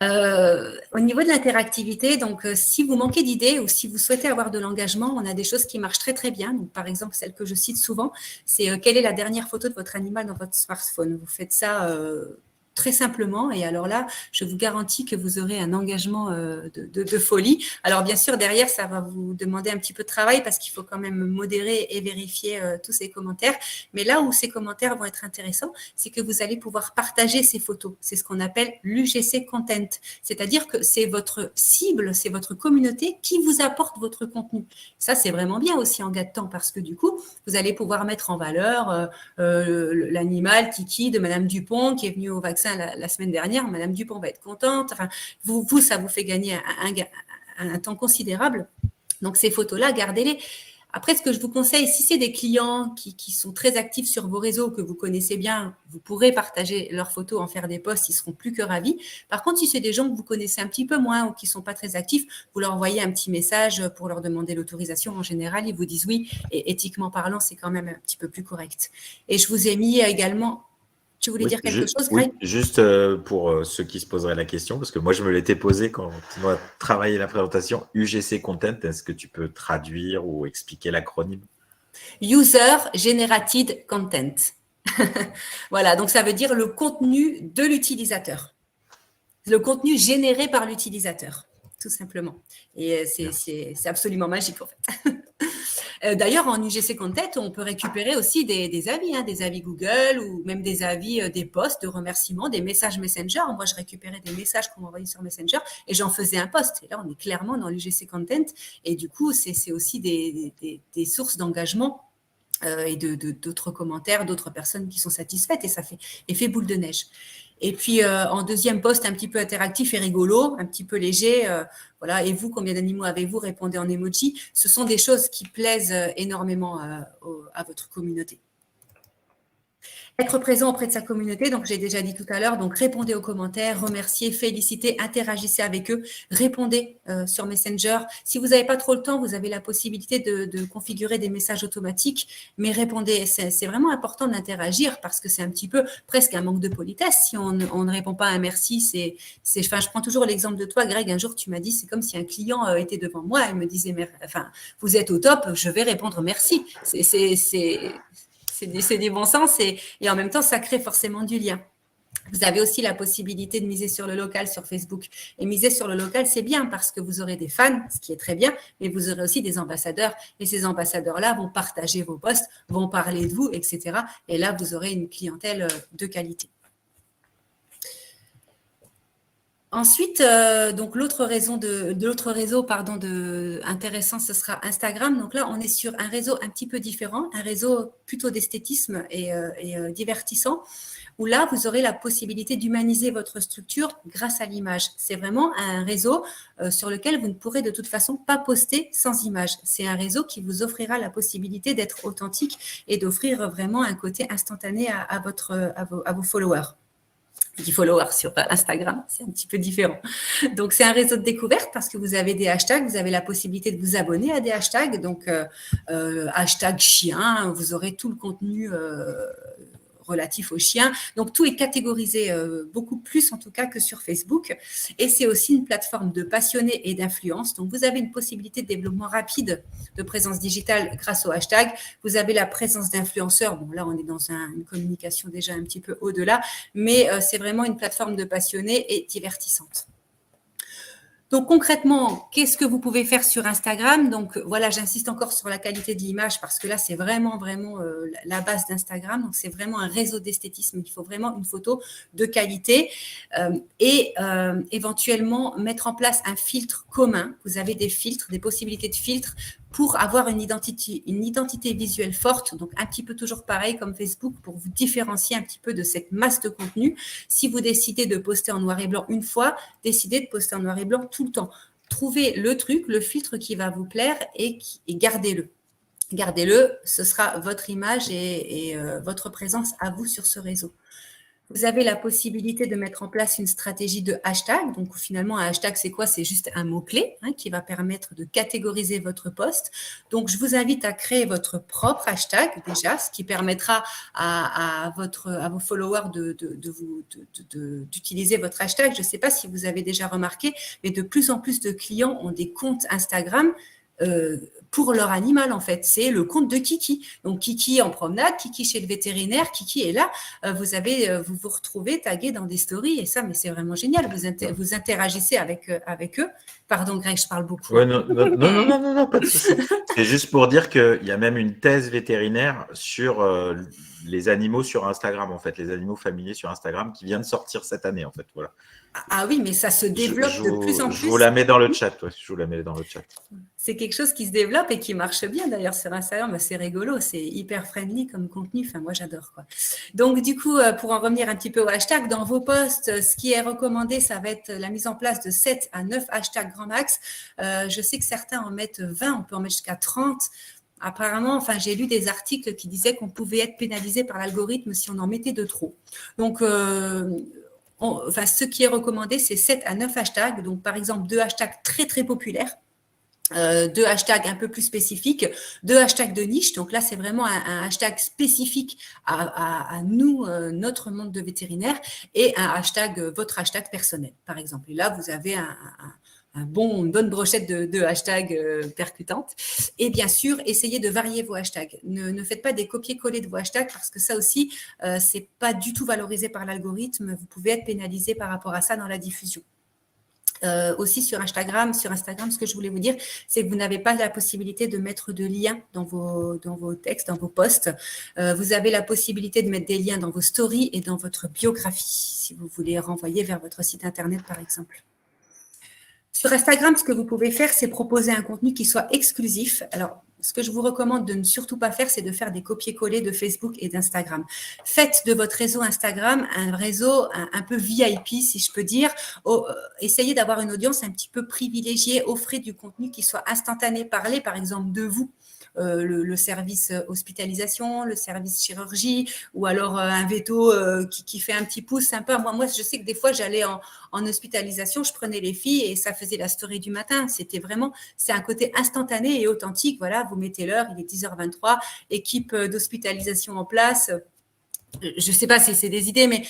Au niveau de l'interactivité, donc si vous manquez d'idées ou si vous souhaitez avoir de l'engagement, on a des choses qui marchent très très bien. Donc, par exemple, celle que je cite souvent, c'est quelle est la dernière photo de votre animal dans votre smartphone. Vous faites ça très simplement et alors là, je vous garantis que vous aurez un engagement de folie. Alors bien sûr, derrière, ça va vous demander un petit peu de travail parce qu'il faut quand même modérer et vérifier tous ces commentaires. Mais là où ces commentaires vont être intéressants, c'est que vous allez pouvoir partager ces photos. C'est ce qu'on appelle l'UGC Content. C'est-à-dire que c'est votre cible, c'est votre communauté qui vous apporte votre contenu. Ça, c'est vraiment bien aussi en gagne de temps parce que du coup, vous allez pouvoir mettre en valeur l'animal Kiki de Madame Dupont qui est venue au vaccin la semaine dernière. Madame Dupont va être contente. Enfin, vous ça vous fait gagner un temps considérable. Donc, ces photos-là, gardez-les. Après, ce que je vous conseille, si c'est des clients qui sont très actifs sur vos réseaux, que vous connaissez bien, vous pourrez partager leurs photos, en faire des posts, ils seront plus que ravis. Par contre, si c'est des gens que vous connaissez un petit peu moins ou qui ne sont pas très actifs, vous leur envoyez un petit message pour leur demander l'autorisation. En général, ils vous disent oui. Et éthiquement parlant, c'est quand même un petit peu plus correct. Et je vous ai mis également... Tu voulais Oui, dire quelque chose, oui, Greg? juste pour ceux qui se poseraient la question, parce que moi je me l'étais posé quand on a travaillé la présentation, UGC Content, est-ce que tu peux traduire ou expliquer l'acronyme? User Generated Content. Voilà, donc ça veut dire le contenu de l'utilisateur. Le contenu généré par l'utilisateur, tout simplement. Et c'est absolument magique, en fait. D'ailleurs, en UGC Content, on peut récupérer aussi des avis, hein, des avis Google ou même des avis, des posts de remerciements, des messages Messenger. Moi, je récupérais des messages qu'on m'envoyait sur Messenger et j'en faisais un post. Et là, on est clairement dans l'UGC Content. Et du coup, c'est aussi des sources d'engagement et d'autres commentaires, d'autres personnes qui sont satisfaites et ça fait effet boule de neige. Et puis, en deuxième post un petit peu interactif et rigolo, un petit peu léger, voilà. Et vous, combien d'animaux avez-vous? Répondez en emoji. Ce sont des choses qui plaisent énormément à votre communauté. Être présent auprès de sa communauté, donc j'ai déjà dit tout à l'heure, donc répondez aux commentaires, remerciez, félicitez, interagissez avec eux, répondez sur Messenger. Si vous n'avez pas trop le temps, vous avez la possibilité de configurer des messages automatiques, mais répondez. C'est vraiment important d'interagir parce que c'est un petit peu presque un manque de politesse. Si on ne répond pas à un merci, enfin, je prends toujours l'exemple de toi, Greg. Un jour, tu m'as dit, c'est comme si un client était devant moi et me disait, enfin, vous êtes au top, je vais répondre merci. C'est du bon sens et en même temps, ça crée forcément du lien. Vous avez aussi la possibilité de miser sur le local sur Facebook. Et miser sur le local, c'est bien parce que vous aurez des fans, ce qui est très bien, mais vous aurez aussi des ambassadeurs. Et ces ambassadeurs-là vont partager vos posts, vont parler de vous, etc. Et là, vous aurez une clientèle de qualité. Ensuite, donc l'autre réseau intéressant, ce sera Instagram. Donc là, on est sur un réseau un petit peu différent, un réseau plutôt d'esthétisme et divertissant, où là, vous aurez la possibilité d'humaniser votre structure grâce à l'image. C'est vraiment un réseau sur lequel vous ne pourrez de toute façon pas poster sans image. C'est un réseau qui vous offrira la possibilité d'être authentique et d'offrir vraiment un côté instantané à vos followers. 10 followers sur Instagram, c'est un petit peu différent. Donc, c'est un réseau de découverte parce que vous avez des hashtags, vous avez la possibilité de vous abonner à des hashtags. Donc, hashtag chien, vous aurez tout le contenu relatif aux chiens. Donc, tout est catégorisé beaucoup plus, en tout cas, que sur Facebook. Et c'est aussi une plateforme de passionnés et d'influence. Donc, vous avez une possibilité de développement rapide de présence digitale grâce au hashtag. Vous avez la présence d'influenceurs. Bon, là, on est dans une communication déjà un petit peu au-delà, mais c'est vraiment une plateforme de passionnés et divertissante. Donc, concrètement, qu'est-ce que vous pouvez faire sur Instagram? Donc, voilà, j'insiste encore sur la qualité de l'image parce que là, c'est vraiment la base d'Instagram. Donc, c'est vraiment un réseau d'esthétisme. Il faut vraiment une photo de qualité et éventuellement mettre en place un filtre commun. Vous avez des filtres, des possibilités de filtres pour avoir une identité visuelle forte, donc un petit peu toujours pareil comme Facebook, pour vous différencier un petit peu de cette masse de contenu. Si vous décidez de poster en noir et blanc une fois, décidez de poster en noir et blanc tout le temps. Trouvez le truc, le filtre qui va vous plaire et gardez-le. Gardez-le, ce sera votre image et votre présence à vous sur ce réseau. Vous avez la possibilité de mettre en place une stratégie de hashtag. Donc, finalement, un hashtag, c'est quoi? C'est juste un mot-clé qui va permettre de catégoriser votre post. Donc, je vous invite à créer votre propre hashtag déjà, ce qui permettra à vos followers d'utiliser votre hashtag. Je ne sais pas si vous avez déjà remarqué, mais de plus en plus de clients ont des comptes Instagram pour leur animal, en fait. C'est le compte de Kiki. Donc, Kiki en promenade, Kiki chez le vétérinaire, Kiki est là. Vous retrouvez tagué dans des stories et ça, mais c'est vraiment génial. Vous interagissez avec eux. Pardon, Greg, je parle beaucoup. Ouais, non, pas de souci. C'est juste pour dire qu'il y a même une thèse vétérinaire sur les animaux sur Instagram, en fait, les animaux familiers sur Instagram qui vient de sortir cette année, en fait. Voilà. Ah oui, mais ça se développe de plus en plus. Je vous la mets dans le chat. Ouais, je vous la mets dans le chat. C'est quelque chose qui se développe et qui marche bien d'ailleurs sur Instagram. C'est rigolo, c'est hyper friendly comme contenu. Enfin, moi, j'adore, quoi. Donc, du coup, pour en revenir un petit peu au hashtag, dans vos posts, ce qui est recommandé, ça va être la mise en place de 7 à 9 hashtags grand max. Je sais que certains en mettent 20, on peut en mettre jusqu'à 30. Apparemment, enfin, j'ai lu des articles qui disaient qu'on pouvait être pénalisé par l'algorithme si on en mettait de trop. Donc, ce qui est recommandé, c'est 7 à 9 hashtags. Donc, par exemple, 2 hashtags très, très populaires. 2 hashtags un peu plus spécifiques, 2 hashtags de niche. Donc là, c'est vraiment un hashtag spécifique à nous, notre monde de vétérinaire, et un hashtag, votre hashtag personnel, par exemple. Et là, vous avez une bonne brochette de hashtags percutantes. Et bien sûr, essayez de varier vos hashtags. Ne faites pas des copier-coller de vos hashtags parce que ça aussi, c'est pas du tout valorisé par l'algorithme. Vous pouvez être pénalisé par rapport à ça dans la diffusion. Aussi sur Instagram, ce que je voulais vous dire, c'est que vous n'avez pas la possibilité de mettre de liens dans vos textes, dans vos posts. Vous avez la possibilité de mettre des liens dans vos stories et dans votre biographie, si vous voulez renvoyer vers votre site internet, par exemple. Sur Instagram, ce que vous pouvez faire, c'est proposer un contenu qui soit exclusif. Alors, ce que je vous recommande de ne surtout pas faire, c'est de faire des copier-coller de Facebook et d'Instagram. Faites de votre réseau Instagram un réseau un peu VIP, si je peux dire. Essayez d'avoir une audience un petit peu privilégiée. Offrez du contenu qui soit instantané. Parlez, par exemple, de vous. Le service hospitalisation, le service chirurgie, ou alors un veto qui fait un petit pouce sympa. Moi, je sais que des fois, j'allais en hospitalisation, je prenais les filles et ça faisait la story du matin. C'est un côté instantané et authentique. Voilà, vous mettez l'heure, il est 10h23, équipe d'hospitalisation en place. Je ne sais pas si c'est des idées, mais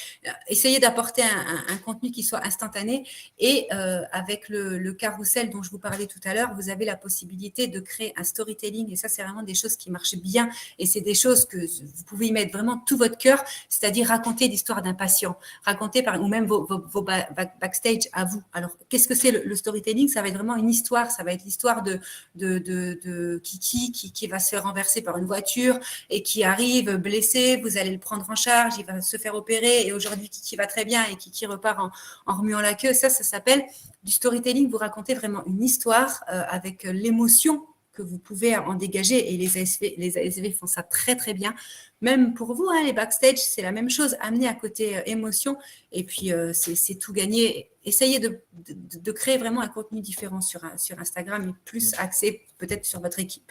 essayez d'apporter un contenu qui soit instantané. Et avec le carrousel dont je vous parlais tout à l'heure, vous avez la possibilité de créer un storytelling. Et ça, c'est vraiment des choses qui marchent bien. Et c'est des choses que vous pouvez y mettre vraiment tout votre cœur, c'est-à-dire raconter l'histoire d'un patient, ou même vos backstage à vous. Alors, qu'est-ce que c'est le storytelling? Ça va être vraiment une histoire. Ça va être l'histoire de Kiki qui va se faire renverser par une voiture et qui arrive blessé. Vous allez le prendre en charge, il va se faire opérer et aujourd'hui Kiki va très bien et Kiki repart en remuant la queue. Ça s'appelle du storytelling. Vous racontez vraiment une histoire avec l'émotion que vous pouvez en dégager, et les ASV font ça très très bien. Même pour vous, les backstage, c'est la même chose, amener à côté émotion, et puis c'est tout gagné. Essayez de créer vraiment un contenu différent sur Instagram et plus axé peut-être sur votre équipe.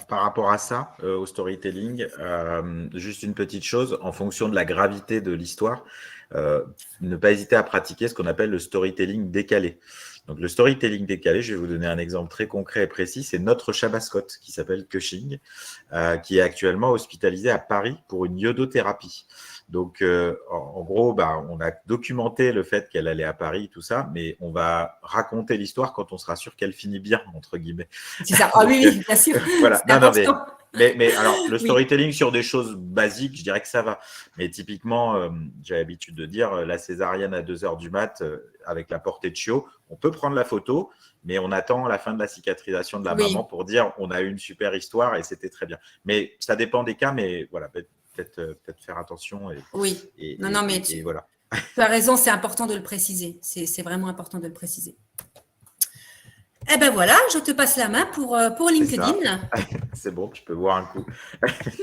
Par rapport à ça, au storytelling, juste une petite chose, en fonction de la gravité de l'histoire, ne pas hésiter à pratiquer ce qu'on appelle le storytelling décalé. Donc, le storytelling décalé, je vais vous donner un exemple très concret et précis, c'est notre chat mascotte qui s'appelle Cushing, qui est actuellement hospitalisé à Paris pour une iodothérapie. Donc, en gros, on a documenté le fait qu'elle allait à Paris, tout ça, mais on va raconter l'histoire quand on sera sûr qu'elle finit bien, entre guillemets. C'est ça. Ah oui, bien sûr. Voilà. Non, mais alors, le storytelling sur des choses basiques, je dirais que ça va. Mais typiquement, j'ai l'habitude de dire la césarienne à 2h du mat avec la portée de chiot, on peut prendre la photo, mais on attend la fin de la cicatrisation de la maman pour dire on a eu une super histoire et c'était très bien. Mais ça dépend des cas, mais voilà, peut-être faire attention. Mais voilà. Tu as raison, c'est important de le préciser. C'est vraiment important de le préciser. Eh ben voilà, je te passe la main pour LinkedIn. C'est bon, tu peux voir un coup.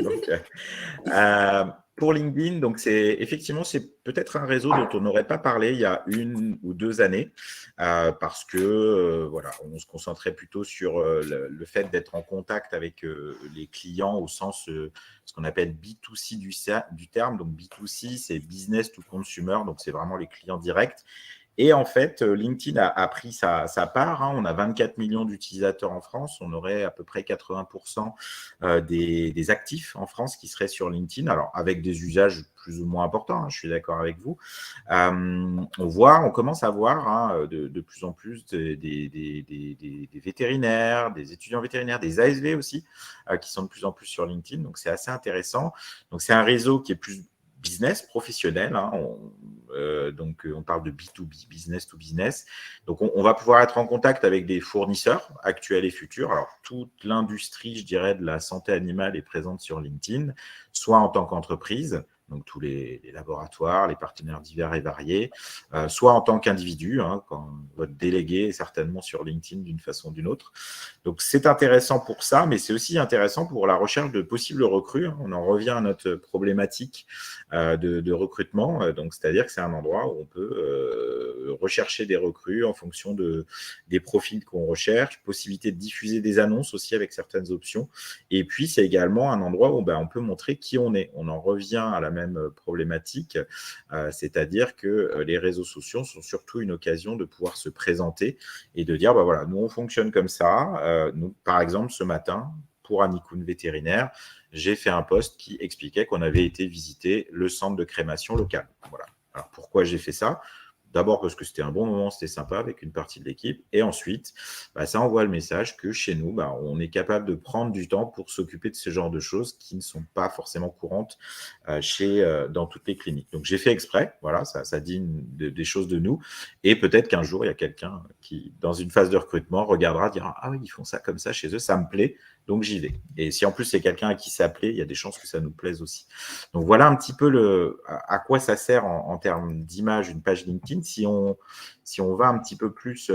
Donc, pour LinkedIn, donc c'est peut-être un réseau dont on n'aurait pas parlé il y a 1 ou 2 années, parce que voilà, on se concentrait plutôt sur le fait d'être en contact avec les clients au sens ce qu'on appelle B2C du terme. Donc B2C, c'est business to consumer, donc c'est vraiment les clients directs. Et en fait, LinkedIn a pris sa part. On a 24 millions d'utilisateurs en France. On aurait à peu près 80% des actifs en France qui seraient sur LinkedIn. Alors, avec des usages plus ou moins importants, je suis d'accord avec vous. On commence à voir de plus en plus des vétérinaires, des étudiants vétérinaires, des ASV aussi, qui sont de plus en plus sur LinkedIn. Donc, c'est assez intéressant. Donc, c'est un réseau qui est plus business, professionnel. Donc, on parle de B2B, business to business. Donc, on va pouvoir être en contact avec des fournisseurs actuels et futurs. Alors, toute l'industrie, je dirais, de la santé animale est présente sur LinkedIn, soit en tant qu'entreprise, donc tous les laboratoires, les partenaires divers et variés, soit en tant qu'individu, quand votre délégué est certainement sur LinkedIn d'une façon ou d'une autre. Donc, c'est intéressant pour ça, mais c'est aussi intéressant pour la recherche de possibles recrues. On en revient à notre problématique de recrutement. Donc, c'est-à-dire que c'est un endroit où on peut rechercher des recrues en fonction des profils qu'on recherche, possibilité de diffuser des annonces aussi avec certaines options. Et puis, c'est également un endroit où on peut montrer qui on est. On en revient à la même même problématique, c'est-à-dire que les réseaux sociaux sont surtout une occasion de pouvoir se présenter et de dire, bah voilà, nous on fonctionne comme ça. Nous, par exemple, ce matin, pour Anikoun Vétérinaire, j'ai fait un post qui expliquait qu'on avait été visiter le centre de crémation local. Voilà. Alors pourquoi j'ai fait ça ? D'abord parce que c'était un bon moment, c'était sympa avec une partie de l'équipe. Et ensuite, ça envoie le message que chez nous, on est capable de prendre du temps pour s'occuper de ce genre de choses qui ne sont pas forcément courantes dans toutes les cliniques. Donc, j'ai fait exprès. Voilà, ça dit des choses de nous. Et peut-être qu'un jour, il y a quelqu'un qui, dans une phase de recrutement, regardera, dira « Ah oui, ils font ça comme ça chez eux, ça me plaît. » Donc, j'y vais. Et si en plus, c'est quelqu'un à qui ça plaît, il y a des chances que ça nous plaise aussi. Donc, voilà un petit peu à quoi ça sert en termes d'image une page LinkedIn. Si on va un petit peu plus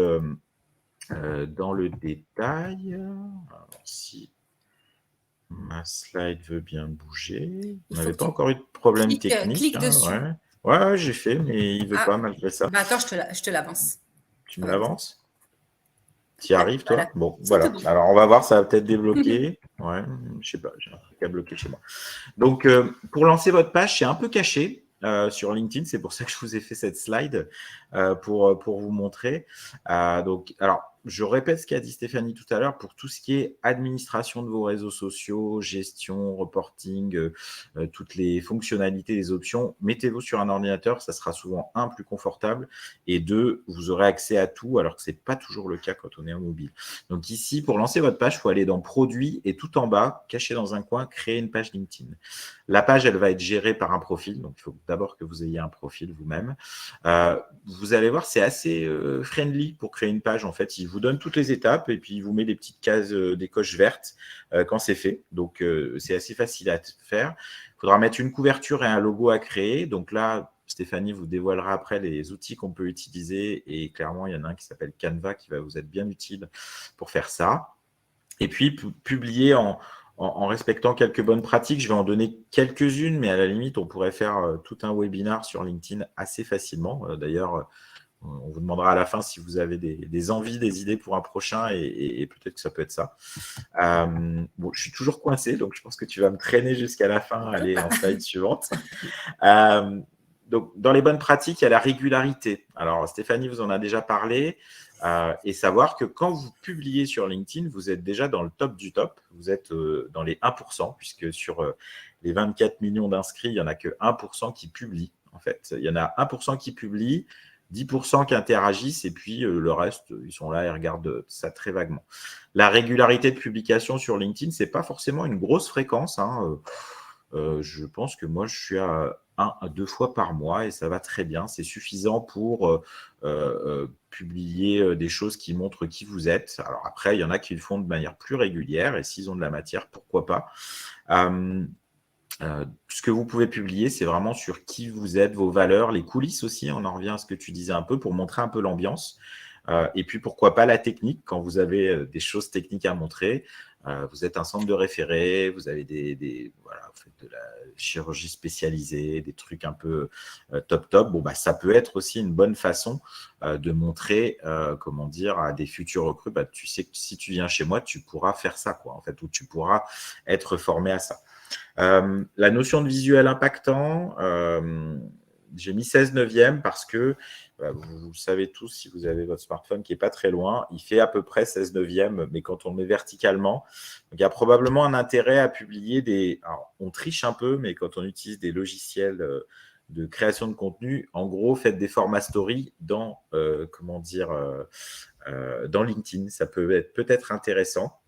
dans le détail, alors, si ma slide veut bien bouger, on n'avait pas encore eu de problème technique. Clique dessus. Ouais, j'ai fait, mais il ne veut pas malgré ça. Attends, je te l'avance. Tu me l'avances ? Tu y arrives, toi ? Voilà. Bon, voilà. Alors, on va voir, ça va peut-être débloquer. Ouais, je sais pas, j'ai un truc à bloquer chez moi. Donc, pour lancer votre page, c'est un peu caché sur LinkedIn. C'est pour ça que je vous ai fait cette slide pour vous montrer. Donc, alors, je répète ce qu'a dit Stéphanie tout à l'heure. Pour tout ce qui est administration de vos réseaux sociaux, gestion, reporting, toutes les fonctionnalités, les options, mettez-vous sur un ordinateur. Ça sera souvent, un, plus confortable et deux, vous aurez accès à tout alors que ce n'est pas toujours le cas quand on est en mobile. Donc ici, pour lancer votre page, il faut aller dans Produits et tout en bas, caché dans un coin, créer une page LinkedIn. La page, elle va être gérée par un profil. Donc, il faut d'abord que vous ayez un profil vous-même. Vous allez voir, c'est assez friendly pour créer une page. En fait, il vous donne toutes les étapes et puis il vous met des petites cases, des coches vertes quand c'est fait. Donc, c'est assez facile à faire. Il faudra mettre une couverture et un logo à créer. Donc là, Stéphanie vous dévoilera après les outils qu'on peut utiliser. Et clairement, il y en a un qui s'appelle Canva qui va vous être bien utile pour faire ça. Et puis, publier en respectant quelques bonnes pratiques. Je vais en donner quelques-unes, mais à la limite, on pourrait faire tout un webinar sur LinkedIn assez facilement. D'ailleurs, on vous demandera à la fin si vous avez des envies, des idées pour un prochain, et peut-être que ça peut être ça. Bon, je suis toujours coincé, donc je pense que tu vas me traîner jusqu'à la fin, aller en slide suivante. Donc, dans les bonnes pratiques, il y a la régularité. Alors, Stéphanie vous en a déjà parlé. Et savoir que quand vous publiez sur LinkedIn, vous êtes déjà dans le top du top. Vous êtes dans les 1%, puisque sur les 24 millions d'inscrits, il n'y en a que 1% qui publient. En fait, il y en a 1% qui publient, 10% qui interagissent, et puis le reste, ils sont là et regardent ça très vaguement. La régularité de publication sur LinkedIn, ce n'est pas forcément une grosse fréquence. Je pense que moi, je suis à 1 à 2 fois par mois et ça va très bien. C'est suffisant pour publier des choses qui montrent qui vous êtes. Alors après, il y en a qui le font de manière plus régulière et s'ils ont de la matière, pourquoi pas. Ce que vous pouvez publier, c'est vraiment sur qui vous êtes, vos valeurs, les coulisses aussi. On en revient à ce que tu disais un peu pour montrer un peu l'ambiance. Et puis, pourquoi pas la technique, quand vous avez des choses techniques à montrer. Vous êtes un centre de référé, vous avez voilà, vous faites de la chirurgie spécialisée, des trucs un peu top. Bon, ça peut être aussi une bonne façon de montrer, comment dire, à des futurs recrues, tu sais que si tu viens chez moi, tu pourras faire ça, quoi, en fait, ou tu pourras être formé à ça. La notion de visuel impactant, j'ai mis 16/9 parce que vous le savez tous, si vous avez votre smartphone qui n'est pas très loin, il fait à peu près 16/9, mais quand on le met verticalement. Donc, il y a probablement un intérêt à publier alors, on triche un peu, mais quand on utilise des logiciels de création de contenu, en gros, faites des formats story dans, dans LinkedIn. Ça peut être peut-être intéressant.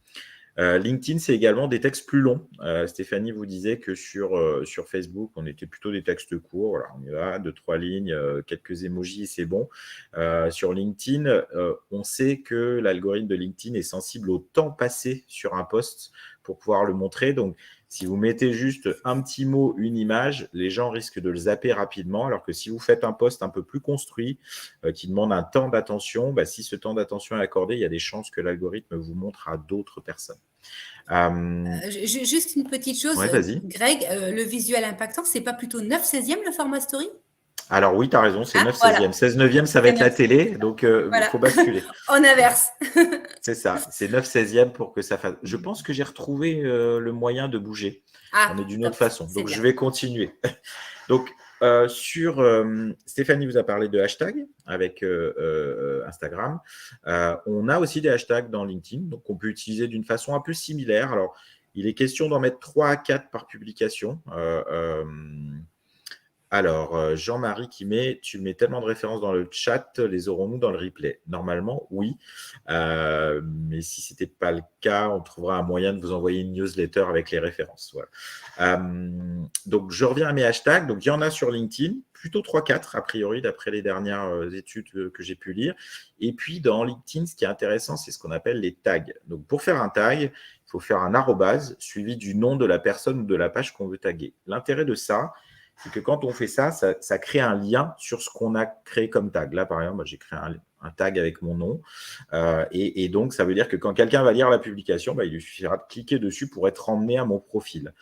LinkedIn, c'est également des textes plus longs. Stéphanie vous disait que sur Facebook, on était plutôt des textes courts. Voilà, on y va, 2-3 lignes, quelques emojis et c'est bon. Sur LinkedIn, on sait que l'algorithme de LinkedIn est sensible au temps passé sur un post pour pouvoir le montrer. Donc, si vous mettez juste un petit mot, une image, les gens risquent de le zapper rapidement, alors que si vous faites un post un peu plus construit, qui demande un temps d'attention, si ce temps d'attention est accordé, il y a des chances que l'algorithme vous montre à d'autres personnes. Juste une petite chose, ouais, vas-y. Greg, le visuel impactant, c'est pas plutôt 9/16 le format story? Alors oui, tu as raison, c'est 9/16. 16/9, ça va être la télé, donc il faut basculer. On inverse. C'est ça, c'est 9/16 pour que ça fasse. Je pense que j'ai retrouvé le moyen de bouger. On est d'une top, autre façon. c'est Donc, je bien. vais continuer. Donc, Stéphanie vous a parlé de hashtags avec Instagram. On a aussi des hashtags dans LinkedIn, donc on peut utiliser d'une façon un peu similaire. Alors, il est question d'en mettre 3 à 4 par publication. Alors, Jean-Marie qui met, tu mets tellement de références dans le chat, les aurons-nous dans le replay? Normalement, oui. Mais si ce n'était pas le cas, on trouvera un moyen de vous envoyer une newsletter avec les références. Voilà. Donc, je reviens à mes hashtags. Donc, il y en a sur LinkedIn, plutôt 3-4 a priori, d'après les dernières études que j'ai pu lire. Et puis, dans LinkedIn, ce qui est intéressant, c'est ce qu'on appelle les tags. Donc, pour faire un tag, il faut faire un arrobase suivi du nom de la personne ou de la page qu'on veut taguer. L'intérêt de ça, c'est que quand on fait ça, ça crée un lien sur ce qu'on a créé comme tag. Là, par exemple, j'ai créé un tag avec mon nom. Et donc, ça veut dire que quand quelqu'un va lire la publication, il lui suffira de cliquer dessus pour être emmené à mon profil.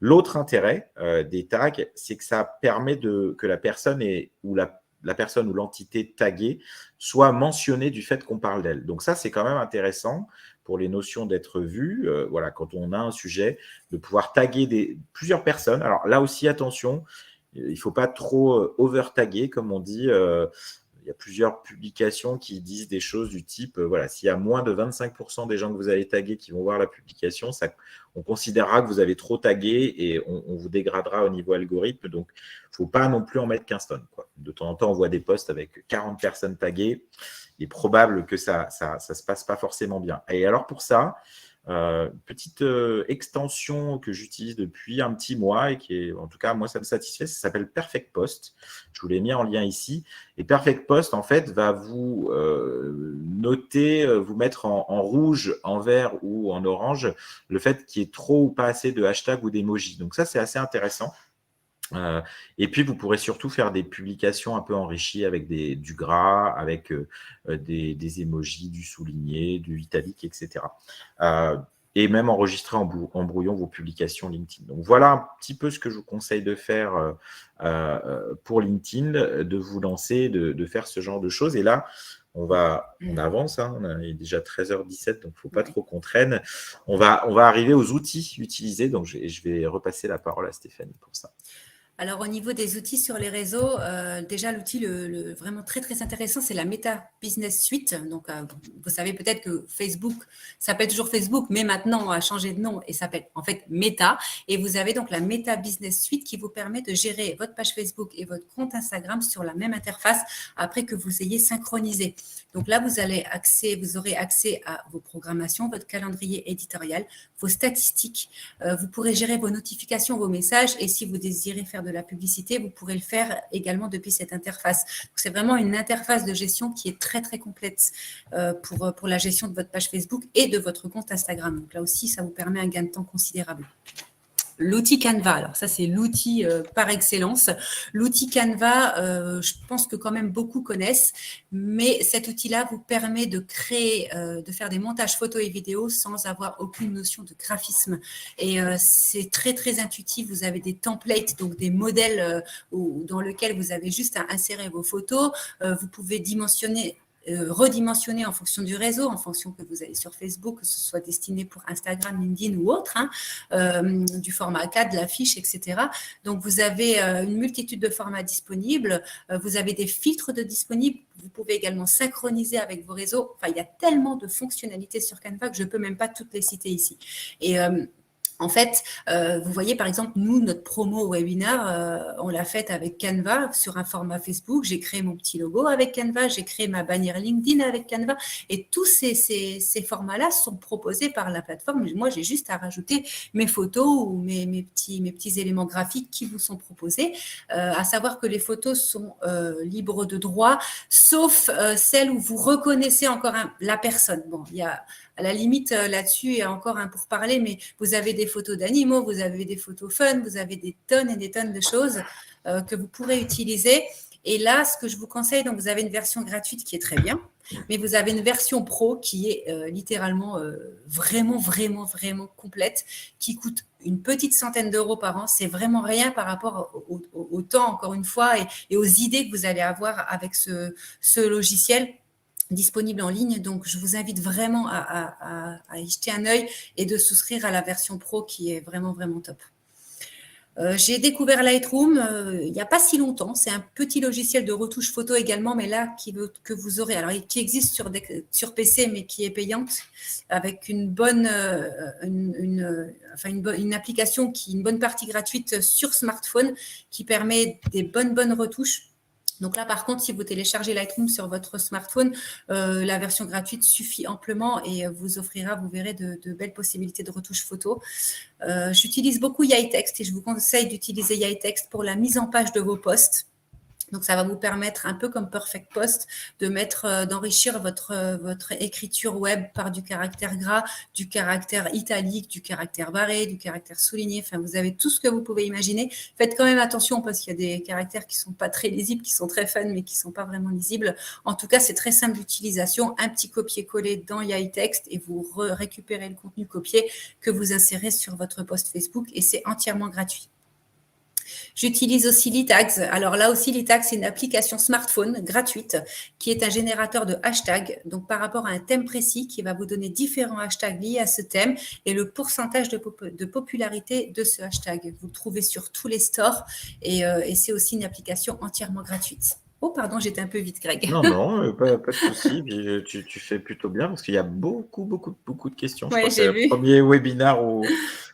L'autre intérêt des tags, c'est que ça permet que la personne ou la personne ou l'entité taguée soit mentionnée du fait qu'on parle d'elle. Donc ça, c'est quand même intéressant pour les notions d'être vu. Voilà, quand on a un sujet, de pouvoir taguer plusieurs personnes. Alors là aussi, attention, il ne faut pas trop over-taguer, comme on dit. Il y a plusieurs publications qui disent des choses du type, voilà, s'il y a moins de 25% des gens que vous allez taguer qui vont voir la publication, on considérera que vous avez trop tagué et on vous dégradera au niveau algorithme. Donc, il ne faut pas non plus en mettre 15 tonnes, quoi. De temps en temps, on voit des posts avec 40 personnes taguées. Il est probable que ça se passe pas forcément bien. Et alors, pour ça, petite extension que j'utilise depuis un petit mois et qui est, en tout cas, moi, ça me satisfait, ça s'appelle Perfect Post. Je vous l'ai mis en lien ici. Et Perfect Post, en fait, va vous noter, vous mettre en rouge, en vert ou en orange le fait qu'il y ait trop ou pas assez de hashtags ou d'emojis. Donc ça, c'est assez intéressant. Et puis, vous pourrez surtout faire des publications un peu enrichies avec du gras, avec des emojis, du souligné, du italique, etc. Et même enregistrer en brouillon vos publications LinkedIn. Donc, voilà un petit peu ce que je vous conseille de faire pour LinkedIn, de vous lancer, de faire ce genre de choses. Et là, on avance, hein, il est déjà 13h17, donc il ne faut pas trop qu'on traîne. On va arriver aux outils utilisés. Donc, je vais repasser la parole à Stéphanie pour ça. Alors, au niveau des outils sur les réseaux, déjà, l'outil vraiment très, très intéressant, c'est la Meta Business Suite. Donc, vous savez peut-être que Facebook s'appelle toujours Facebook, mais maintenant, on a changé de nom et s'appelle en fait Meta. Et vous avez donc la Meta Business Suite qui vous permet de gérer votre page Facebook et votre compte Instagram sur la même interface après que vous ayez synchronisé. Donc là, vous aurez accès à vos programmations, votre calendrier éditorial, vos statistiques. Vous pourrez gérer vos notifications, vos messages, et si vous désirez faire de la publicité, vous pourrez le faire également depuis cette interface. C'est vraiment une interface de gestion qui est très, très complète pour la gestion de votre page Facebook et de votre compte Instagram. Donc là aussi, ça vous permet un gain de temps considérable. L'outil Canva, alors ça c'est l'outil par excellence. L'outil Canva, je pense que quand même beaucoup connaissent, mais cet outil-là vous permet de créer, de faire des montages photos et vidéos sans avoir aucune notion de graphisme. Et c'est très très intuitif. Vous avez des templates, donc des modèles dans lesquels vous avez juste à insérer vos photos. Vous pouvez redimensionner en fonction du réseau, en fonction que vous allez sur Facebook, que ce soit destiné pour Instagram, LinkedIn ou autre, du format 4, de l'affiche, etc. Donc, vous avez une multitude de formats disponibles, vous avez des filtres de disponibles, vous pouvez également synchroniser avec vos réseaux. Enfin, il y a tellement de fonctionnalités sur Canva que je ne peux même pas toutes les citer ici. Et en fait, vous voyez, par exemple, nous, notre promo webinar, on l'a faite avec Canva sur un format Facebook. J'ai créé mon petit logo avec Canva, j'ai créé ma bannière LinkedIn avec Canva. Et tous ces formats-là sont proposés par la plateforme. Moi, j'ai juste à rajouter mes photos ou mes petits éléments graphiques qui vous sont proposés. À savoir que les photos sont libres de droit, sauf celles où vous reconnaissez encore la personne. Bon, il y a à la limite, là-dessus, il y a encore un pourparler, mais vous avez des photos d'animaux, vous avez des photos fun, vous avez des tonnes et des tonnes de choses que vous pourrez utiliser. Et là, ce que je vous conseille, donc vous avez une version gratuite qui est très bien, mais vous avez une version pro qui est littéralement vraiment, vraiment, vraiment complète, qui coûte une petite centaine d'euros par an. C'est vraiment rien par rapport au temps, encore une fois, et aux idées que vous allez avoir avec ce logiciel disponible en ligne. Donc, je vous invite vraiment à y jeter un œil et de souscrire à la version pro qui est vraiment, vraiment top. J'ai découvert Lightroom il n'y a pas si longtemps. C'est un petit logiciel de retouche photo également, mais là que vous aurez, alors qui existe sur PC, mais qui est payante, avec une bonne, une application une bonne partie gratuite sur smartphone, qui permet des bonnes retouches. Donc là, par contre, si vous téléchargez Lightroom sur votre smartphone, la version gratuite suffit amplement et vous offrira, vous verrez, de belles possibilités de retouche photo. J'utilise beaucoup YAIText et je vous conseille d'utiliser YAIText pour la mise en page de vos posts. Donc, ça va vous permettre, un peu comme Perfect Post, d'enrichir votre écriture web par du caractère gras, du caractère italique, du caractère barré, du caractère souligné. Enfin, vous avez tout ce que vous pouvez imaginer. Faites quand même attention parce qu'il y a des caractères qui sont pas très lisibles, qui sont très fun, mais qui sont pas vraiment lisibles. En tout cas, c'est très simple d'utilisation. Un petit copier-coller dans YAIText et vous récupérez le contenu copié que vous insérez sur votre post Facebook et c'est entièrement gratuit. J'utilise aussi Litags. Alors là aussi, Litags, c'est une application smartphone gratuite qui est un générateur de hashtags. Donc, par rapport à un thème précis, qui va vous donner différents hashtags liés à ce thème et le pourcentage de popularité de ce hashtag. Vous le trouvez sur tous les stores et c'est aussi une application entièrement gratuite. Oh, pardon, j'étais un peu vite, Greg. Non, pas de souci. Tu fais plutôt bien parce qu'il y a beaucoup de questions. Je Ouais, crois que c'est j'ai le vu. premier webinaire où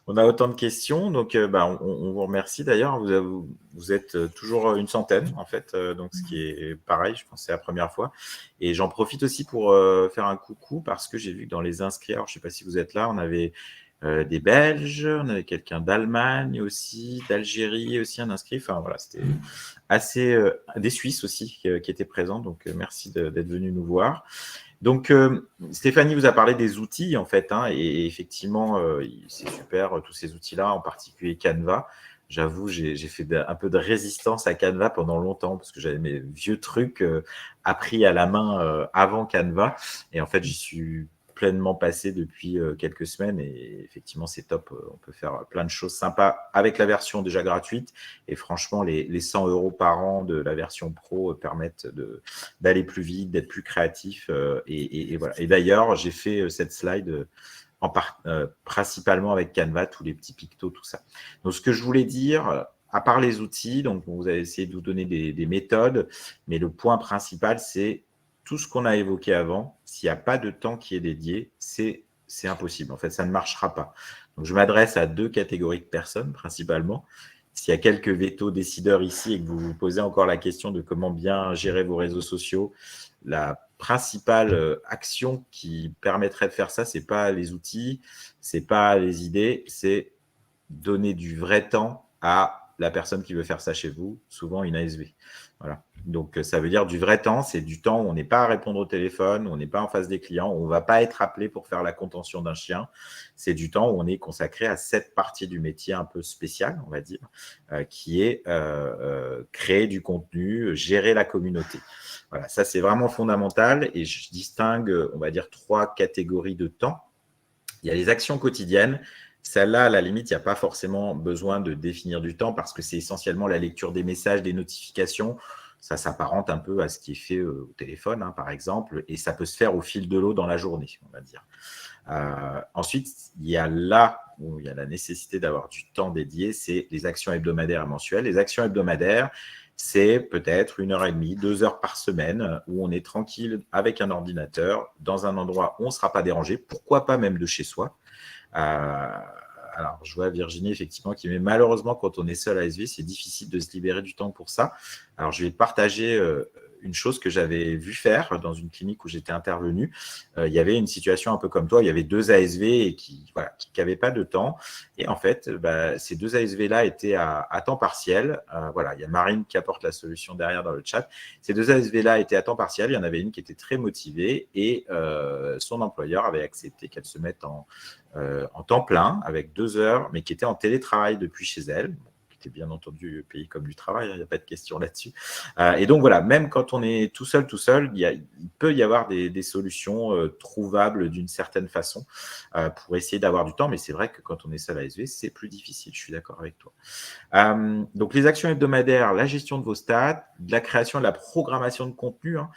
on a autant de questions. Donc, on vous remercie d'ailleurs. Vous êtes toujours une centaine, en fait. Donc, ce qui est pareil, je pense que c'est la première fois. Et j'en profite aussi pour faire un coucou parce que j'ai vu que dans les inscrits, alors je ne sais pas si vous êtes là, on avait des Belges, on avait quelqu'un d'Allemagne aussi, d'Algérie aussi, un inscrit. Enfin, voilà, c'était assez des Suisses aussi qui étaient présents. Donc, merci d'être venus nous voir. Donc, Stéphanie vous a parlé des outils, en fait, hein, et effectivement, c'est super, tous ces outils-là, en particulier Canva. J'avoue, j'ai fait un peu de résistance à Canva pendant longtemps parce que j'avais mes vieux trucs appris à la main avant Canva. Et en fait, j'y suis pleinement passé depuis quelques semaines et effectivement, c'est top. On peut faire plein de choses sympas avec la version déjà gratuite. Et franchement, les 100 € par an de la version pro permettent d'aller plus vite, d'être plus créatif. Et voilà. Et d'ailleurs, j'ai fait cette slide principalement avec Canva, tous les petits pictos, tout ça. Donc, ce que je voulais dire, à part les outils, donc vous avez essayé de vous donner des méthodes, mais le point principal, c'est tout ce qu'on a évoqué avant. S'il n'y a pas de temps qui est dédié, c'est impossible. En fait, ça ne marchera pas. Donc, je m'adresse à deux catégories de personnes principalement. S'il y a quelques vétos décideurs ici et que vous vous posez encore la question de comment bien gérer vos réseaux sociaux, la principale action qui permettrait de faire ça, ce n'est pas les outils, ce n'est pas les idées, c'est donner du vrai temps à la personne qui veut faire ça chez vous, souvent une ASV. Voilà. Donc, ça veut dire du vrai temps, c'est du temps où on n'est pas à répondre au téléphone, on n'est pas en face des clients, on ne va pas être appelé pour faire la contention d'un chien. C'est du temps où on est consacré à cette partie du métier un peu spéciale, on va dire, qui est créer du contenu, gérer la communauté. Voilà, ça, c'est vraiment fondamental et je distingue, on va dire, 3 catégories de temps. Il y a les actions quotidiennes. Celle-là, à la limite, il n'y a pas forcément besoin de définir du temps parce que c'est essentiellement la lecture des messages, des notifications. Ça s'apparente un peu à ce qui est fait au téléphone, hein, par exemple, et ça peut se faire au fil de l'eau dans la journée, on va dire. Ensuite, il y a là où il y a la nécessité d'avoir du temps dédié, c'est les actions hebdomadaires et mensuelles. Les actions hebdomadaires, c'est peut-être 1h30, 2 heures par semaine où on est tranquille avec un ordinateur dans un endroit où on ne sera pas dérangé, pourquoi pas même de chez soi. Alors, je vois Virginie, effectivement, qui met malheureusement, quand on est seul à ASV, c'est difficile de se libérer du temps pour ça. Alors, je vais partager une chose que j'avais vu faire dans une clinique où j'étais intervenu. Il y avait une situation un peu comme toi, il y avait 2 ASV qui n'avaient pas de temps. Et en fait, ces 2 ASV-là étaient à temps partiel. Voilà, il y a Marine qui apporte la solution derrière dans le chat. Ces 2 ASV-là étaient à temps partiel. Il y en avait une qui était très motivée et son employeur avait accepté qu'elle se mette en temps plein avec 2 heures, mais qui était en télétravail depuis chez elle. est bien entendu payé comme du travail, il n'y a pas de question là-dessus. Et donc voilà, même quand on est tout seul, il peut y avoir des solutions trouvables d'une certaine façon pour essayer d'avoir du temps, mais c'est vrai que quand on est seul à ASV, c'est plus difficile, je suis d'accord avec toi. Donc les actions hebdomadaires, la gestion de vos stats, de la création, de la programmation de contenu, hein.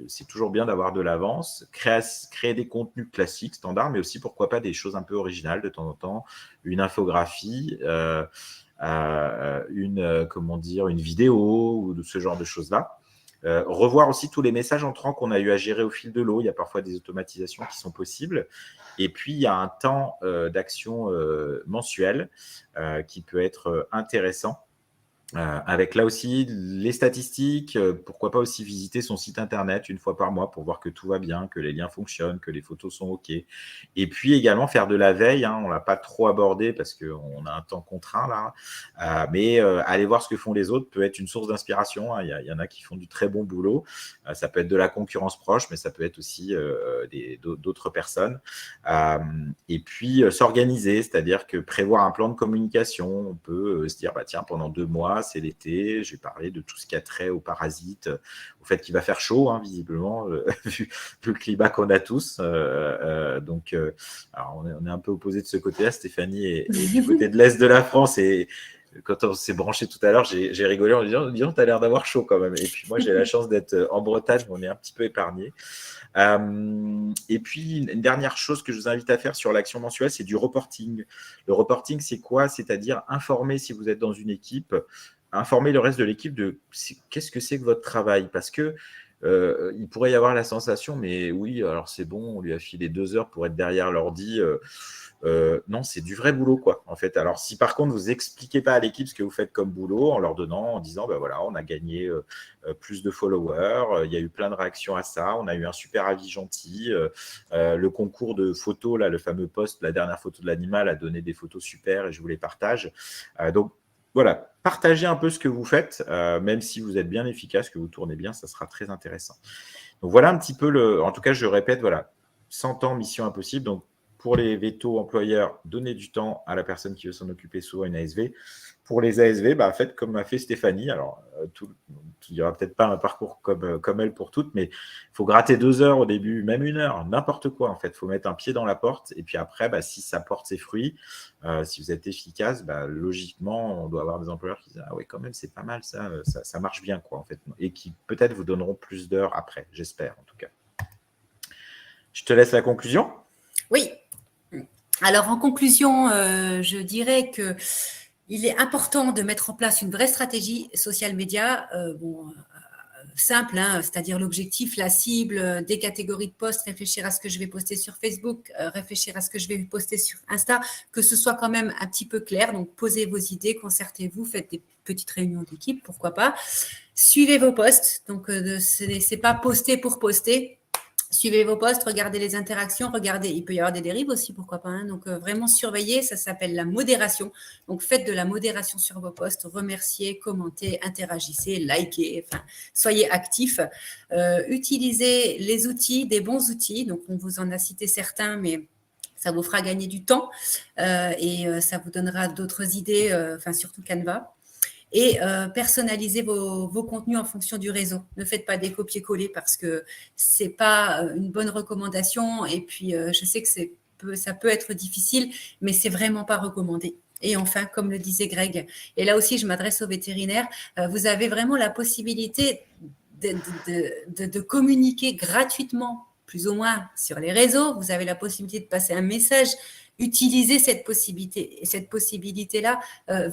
C'est toujours bien d'avoir de l'avance, créer des contenus classiques, standards, mais aussi pourquoi pas des choses un peu originales de temps en temps, une infographie, une vidéo ou de ce genre de choses-là. Revoir aussi tous les messages entrants qu'on a eu à gérer au fil de l'eau. Il y a parfois des automatisations qui sont possibles. Et puis, il y a un temps d'action mensuel qui peut être intéressant. Avec là aussi les statistiques, pourquoi pas aussi visiter son site internet une fois par mois pour voir que tout va bien, que les liens fonctionnent, que les photos sont OK. Et puis également faire de la veille, hein, on ne l'a pas trop abordé parce qu'on a un temps contraint là, mais aller voir ce que font les autres peut être une source d'inspiration, hein. Il y en a qui font du très bon boulot, ça peut être de la concurrence proche, mais ça peut être aussi d'autres personnes. Et puis s'organiser, c'est-à-dire que prévoir un plan de communication, on peut se dire, bah, tiens, pendant 2 mois, c'est l'été, je vais parler de tout ce qui a trait aux parasites, au fait qu'il va faire chaud, hein, visiblement, vu le climat qu'on a tous. Donc, alors on est un peu opposés de ce côté-là, Stéphanie, et du côté de l'Est de la France. Et quand on s'est branché tout à l'heure, j'ai rigolé en disant, disons, tu as l'air d'avoir chaud quand même. Et puis moi, j'ai la chance d'être en Bretagne, mais on est un petit peu épargné. Et puis, une dernière chose que je vous invite à faire sur l'action mensuelle, c'est du reporting. Le reporting, c'est quoi? C'est-à-dire informer, si vous êtes dans une équipe, informer le reste de l'équipe de qu'est-ce que c'est que votre travail. Parce que il pourrait y avoir la sensation, mais oui, alors c'est bon, on lui a filé 2 heures pour être derrière l'ordi. Non, c'est du vrai boulot, quoi, en fait. Alors, si par contre, vous expliquez pas à l'équipe ce que vous faites comme boulot, en leur donnant, en disant, ben voilà, on a gagné plus de followers, il y a eu plein de réactions à ça, on a eu un super avis gentil, le concours de photos, là, le fameux post, la dernière photo de l'animal a donné des photos super et je vous les partage. Donc, voilà, partagez un peu ce que vous faites, même si vous êtes bien efficace, que vous tournez bien, ça sera très intéressant. Donc, voilà un petit peu en tout cas, je répète, voilà, 100 ans, mission impossible. Donc, pour les vétos employeurs, donnez du temps à la personne qui veut s'en occuper, souvent une ASV. Pour les ASV, bah, faites comme a fait Stéphanie. Alors, il n'y aura peut-être pas un parcours comme elle pour toutes, mais il faut gratter 2 heures au début, même 1 heure, n'importe quoi en fait. Il faut mettre un pied dans la porte. Et puis après, bah, si ça porte ses fruits, si vous êtes efficace, bah, logiquement, on doit avoir des employeurs qui disent « Ah oui, quand même, c'est pas mal, ça marche bien, quoi, en fait. » Et qui peut-être vous donneront plus d'heures après, j'espère en tout cas. Je te laisse la conclusion. Oui. Alors, en conclusion, je dirais que il est important de mettre en place une vraie stratégie social média, simple, hein, c'est-à-dire l'objectif, la cible, des catégories de posts, réfléchir à ce que je vais poster sur Facebook, réfléchir à ce que je vais poster sur Insta, que ce soit quand même un petit peu clair. Donc, posez vos idées, concertez-vous, faites des petites réunions d'équipe, pourquoi pas. Suivez vos posts, donc c'est pas poster pour poster. Suivez vos posts, regardez les interactions, regardez, il peut y avoir des dérives aussi, pourquoi pas, hein. Donc, vraiment surveillez, ça s'appelle la modération. Donc, faites de la modération sur vos posts, remerciez, commentez, interagissez, likez, enfin, soyez actifs. Utilisez les outils, des bons outils. Donc, on vous en a cité certains, mais ça vous fera gagner du temps et ça vous donnera d'autres idées, enfin, surtout Canva. Et personnalisez vos contenus en fonction du réseau. Ne faites pas des copier-coller parce que c'est pas une bonne recommandation. Et puis, je sais que ça peut être difficile, mais c'est vraiment pas recommandé. Et enfin, comme le disait Greg, et là aussi, je m'adresse aux vétérinaires, vous avez vraiment la possibilité de communiquer gratuitement, plus ou moins, sur les réseaux. Vous avez la possibilité de passer un message. Utilisez cette possibilité. Et cette possibilité-là,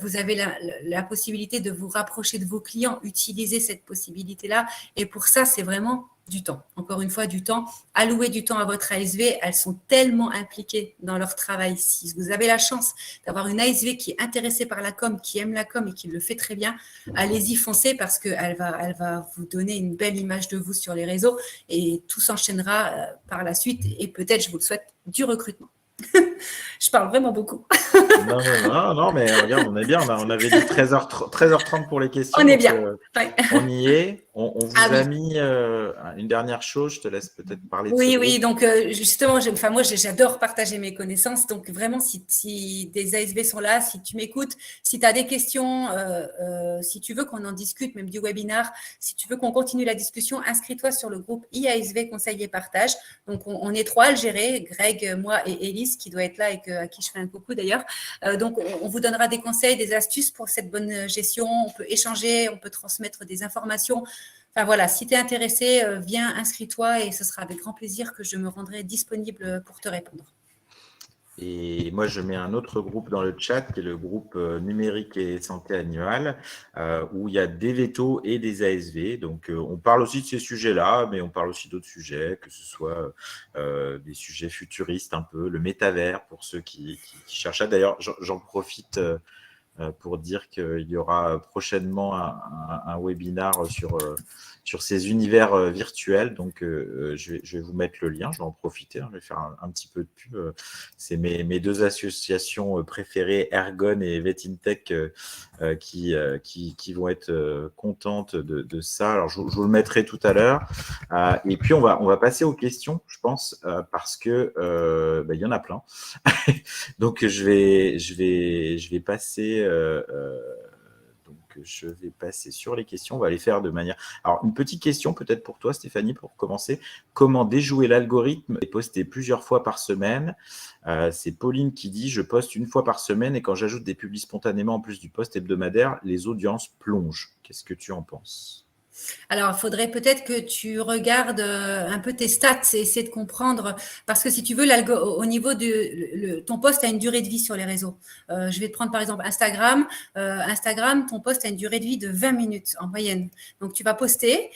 vous avez la possibilité de vous rapprocher de vos clients. Utilisez cette possibilité-là. Et pour ça, c'est vraiment du temps. Encore une fois, du temps. Allouez du temps à votre ASV. Elles sont tellement impliquées dans leur travail. Si vous avez la chance d'avoir une ASV qui est intéressée par la com, qui aime la com et qui le fait très bien, allez-y, foncez parce qu'elle va vous donner une belle image de vous sur les réseaux et tout s'enchaînera par la suite. Et peut-être, je vous le souhaite, du recrutement. Je parle vraiment beaucoup. Non, mais regarde, on est bien. On avait dit 13h30 pour les questions. On est bien. On y est. On Ah vous a oui. mis une dernière chose, je te laisse peut-être parler de ce Oui, groupe. oui, donc justement, moi j'adore partager mes connaissances, donc vraiment si des ASV sont là, si tu m'écoutes, si tu as des questions, si tu veux qu'on en discute, même du webinar, si tu veux qu'on continue la discussion, inscris-toi sur le groupe IASV Conseil et Partage. Donc on est 3 à le gérer, Greg, moi et Élise qui doit être là et à qui je fais un coucou d'ailleurs. Donc on vous donnera des conseils, des astuces pour cette bonne gestion, on peut échanger, on peut transmettre des informations. Enfin voilà, si tu es intéressé, viens, inscris-toi et ce sera avec grand plaisir que je me rendrai disponible pour te répondre. Et moi, je mets un autre groupe dans le chat, qui est le groupe numérique et santé animale, où il y a des vétos et des ASV. Donc, on parle aussi de ces sujets-là, mais on parle aussi d'autres sujets, que ce soit des sujets futuristes un peu, le métavers pour ceux qui cherchent. D'ailleurs, j'en profite pour dire qu'il y aura prochainement un webinar sur ces univers virtuels. Donc, je vais vous mettre le lien, je vais en profiter, je vais faire un petit peu de pub. C'est mes 2 associations préférées, Ergon et VetInTech, qui vont être contentes de ça. Alors, je vous le mettrai tout à l'heure. Et puis, on va passer aux questions, je pense, parce que il y en a plein. Donc, je vais passer. Donc, je vais passer sur les questions. On va les faire de manière. Alors, une petite question peut-être pour toi, Stéphanie, pour commencer. Comment déjouer l'algorithme et poster plusieurs fois par semaine? C'est Pauline qui dit: je poste une fois par semaine et quand j'ajoute des publis spontanément en plus du post hebdomadaire, les audiences plongent. Qu'est-ce que tu en penses? Alors, il faudrait peut-être que tu regardes un peu tes stats et essayer de comprendre, parce que si tu veux, au niveau de ton post a une durée de vie sur les réseaux. Je vais te prendre par exemple Instagram. Instagram, ton post a une durée de vie de 20 minutes en moyenne. Donc, tu vas poster,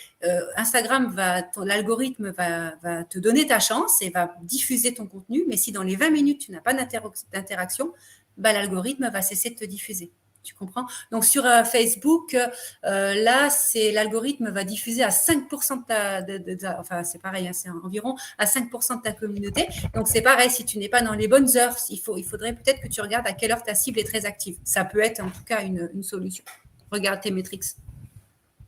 Instagram l'algorithme va te donner ta chance et va diffuser ton contenu, mais si dans les 20 minutes, tu n'as pas d'interaction, l'algorithme va cesser de te diffuser. Tu comprends? Donc, sur Facebook, là, l'algorithme va diffuser à 5% enfin, c'est pareil, hein, c'est environ à 5% de ta communauté. Donc, c'est pareil, si tu n'es pas dans les bonnes heures, il faudrait peut-être que tu regardes à quelle heure ta cible est très active. Ça peut être en tout cas une solution. Regarde tes métriques.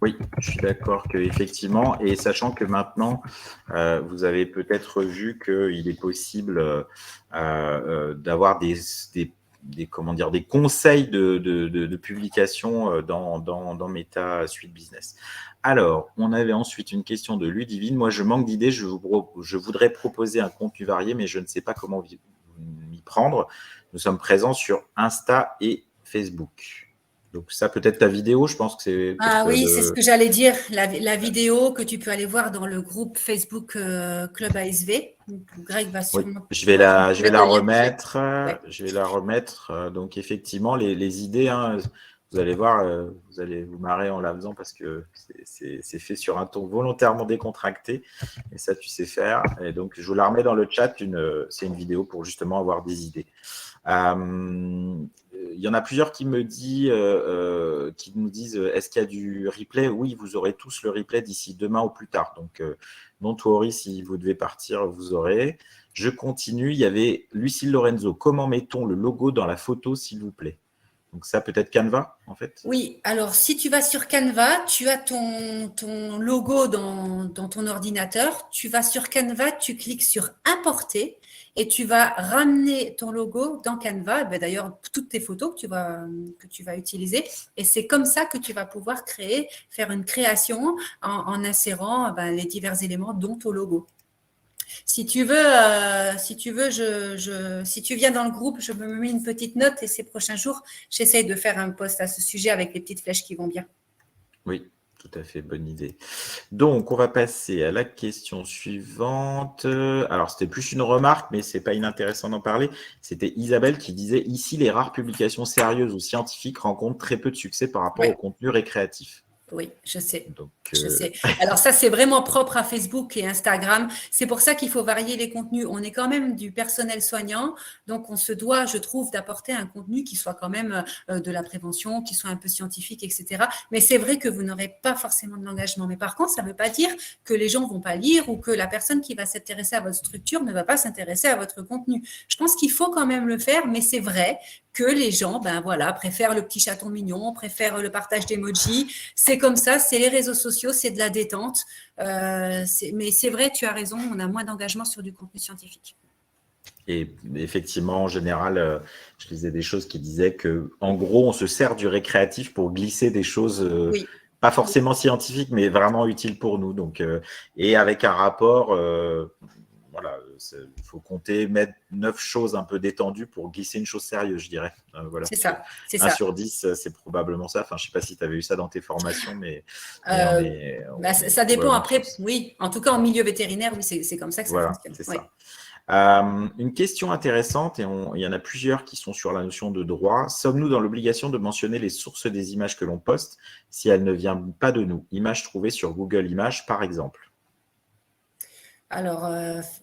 Oui, je suis d'accord qu'effectivement, et sachant que maintenant, vous avez peut-être vu qu'il est possible d'avoir des conseils de publication dans Meta Suite Business. Alors, on avait ensuite une question de Ludivine. Moi, je manque d'idées. Je voudrais proposer un contenu varié, mais je ne sais pas comment m'y prendre. Nous sommes présents sur Insta et Facebook. Donc ça, peut-être ta vidéo, je pense que c'est Ah peut-être oui, c'est ce que j'allais dire. La vidéo que tu peux aller voir dans le groupe Facebook Club ASV. Greg va Oui, sûrement je vais pouvoir te la mettre le lien. remettre. Ouais. Je vais la remettre. Donc effectivement, les idées, hein, vous allez voir, vous allez vous marrer en la faisant parce que c'est fait sur un ton volontairement décontracté. Et ça, tu sais faire. Et donc, je vous la remets dans le chat. C'est une vidéo pour justement avoir des idées. Il y en a plusieurs qui nous disent est-ce qu'il y a du replay? Oui, vous aurez tous le replay d'ici demain ou plus tard. Donc, don't worry, si vous devez partir, vous aurez. Je continue. Il y avait Lucille Lorenzo. Comment mettons le logo dans la photo, s'il vous plaît? Donc, ça, peut-être Canva, en fait? Oui, alors si tu vas sur Canva, tu as ton logo dans ton ordinateur. Tu vas sur Canva, tu cliques sur Importer et tu vas ramener ton logo dans Canva. D'ailleurs, toutes tes photos que tu vas utiliser. Et c'est comme ça que tu vas pouvoir faire une création en insérant les divers éléments dont ton logo. Si tu veux, si tu viens dans le groupe, je me mets une petite note et ces prochains jours, j'essaye de faire un post à ce sujet avec les petites flèches qui vont bien. Oui, tout à fait, bonne idée. Donc, on va passer à la question suivante. Alors, c'était plus une remarque, mais c'est pas inintéressant d'en parler. C'était Isabelle qui disait: ici, les rares publications sérieuses ou scientifiques rencontrent très peu de succès par rapport Ouais. au contenu récréatif. Oui, je sais. Donc, Je sais. Alors ça, c'est vraiment propre à Facebook et Instagram. C'est pour ça qu'il faut varier les contenus. On est quand même du personnel soignant, donc on se doit, je trouve, d'apporter un contenu qui soit quand même de la prévention, qui soit un peu scientifique, etc. Mais c'est vrai que vous n'aurez pas forcément de l'engagement. Mais par contre, ça ne veut pas dire que les gens vont pas lire ou que la personne qui va s'intéresser à votre structure ne va pas s'intéresser à votre contenu. Je pense qu'il faut quand même le faire, mais c'est vrai que les gens préfèrent le petit chaton mignon, préfèrent le partage d'emojis. C'est comme ça, c'est les réseaux sociaux, c'est de la détente. Mais c'est vrai, tu as raison, on a moins d'engagement sur du contenu scientifique. Et effectivement, en général, je lisais des choses qui disaient que, en gros, on se sert du récréatif pour glisser des choses pas forcément scientifiques, mais vraiment utiles pour nous. Donc, et avec un rapport, voilà, il faut compter, mettre 9 choses un peu détendues pour glisser une chose sérieuse, je dirais. Voilà. C'est ça. 1 sur 10, c'est probablement ça. Enfin, je ne sais pas si tu avais eu ça dans tes formations, mais ça dépend après. Oui, en tout cas, en milieu vétérinaire, oui, c'est comme ça que ça fonctionne. C'est ça. Une question intéressante, et il y en a plusieurs qui sont sur la notion de droit. Sommes-nous dans l'obligation de mentionner les sources des images que l'on poste si elles ne viennent pas de nous? Images trouvées sur Google Images, par exemple. Alors,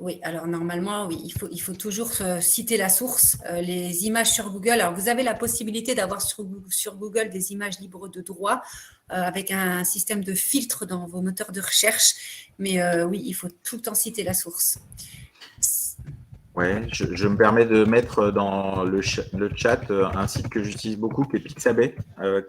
oui, alors normalement, oui, il faut toujours citer la source. Les images sur Google, alors vous avez la possibilité d'avoir sur Google des images libres de droit avec un système de filtre dans vos moteurs de recherche. Mais oui, il faut tout le temps citer la source. Ouais, je me permets de mettre dans le chat un site que j'utilise beaucoup, qui est Pixabay,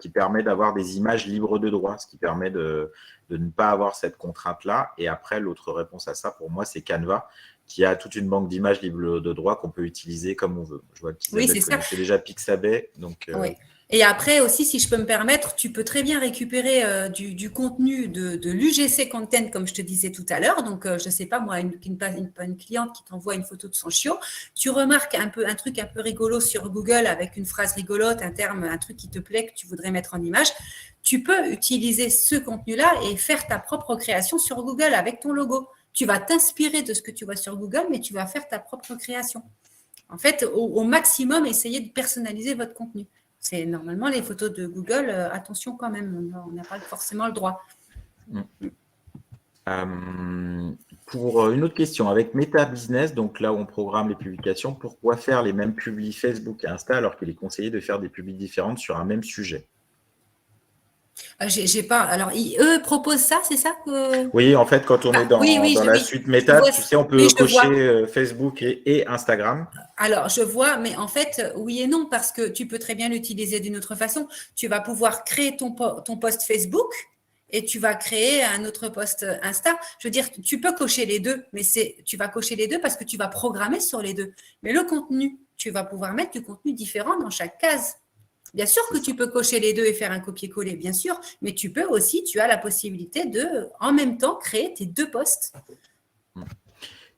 qui permet d'avoir des images libres de droit, ce qui permet de ne pas avoir cette contrainte-là. Et après, l'autre réponse à ça, pour moi, c'est Canva, qui a toute une banque d'images libres de droit qu'on peut utiliser comme on veut. Je vois qu'Isabelle connaissait déjà Pixabay. Donc, oui. Et après aussi, si je peux me permettre, tu peux très bien récupérer du contenu de l'UGC Content, comme je te disais tout à l'heure. Donc, je ne sais pas, moi, une cliente qui t'envoie une photo de son chiot, tu remarques un truc un peu rigolo sur Google avec une phrase rigolote, un terme, un truc qui te plaît, que tu voudrais mettre en image. Tu peux utiliser ce contenu-là et faire ta propre création sur Google avec ton logo. Tu vas t'inspirer de ce que tu vois sur Google, mais tu vas faire ta propre création. En fait, au maximum, essayez de personnaliser votre contenu. C'est normalement les photos de Google, attention quand même, on n'a pas forcément le droit. Pour une autre question, avec Meta Business, donc là où on programme les publications, pourquoi faire les mêmes publis Facebook et Insta alors qu'il est conseillé de faire des publis différentes sur un même sujet? J'ai pas. Alors, eux proposent ça, c'est ça que... Oui, en fait, quand on est dans la suite Meta, tu sais, on peut cocher Facebook et Instagram. Alors, je vois, mais en fait, oui et non, parce que tu peux très bien l'utiliser d'une autre façon. Tu vas pouvoir créer ton post Facebook et tu vas créer un autre post Insta. Je veux dire, tu peux cocher les deux, mais tu vas cocher les deux parce que tu vas programmer sur les deux. Mais le contenu, tu vas pouvoir mettre du contenu différent dans chaque case. Bien sûr que tu peux cocher les deux et faire un copier-coller, bien sûr, mais tu peux aussi, tu as la possibilité de, en même temps, créer tes deux posts.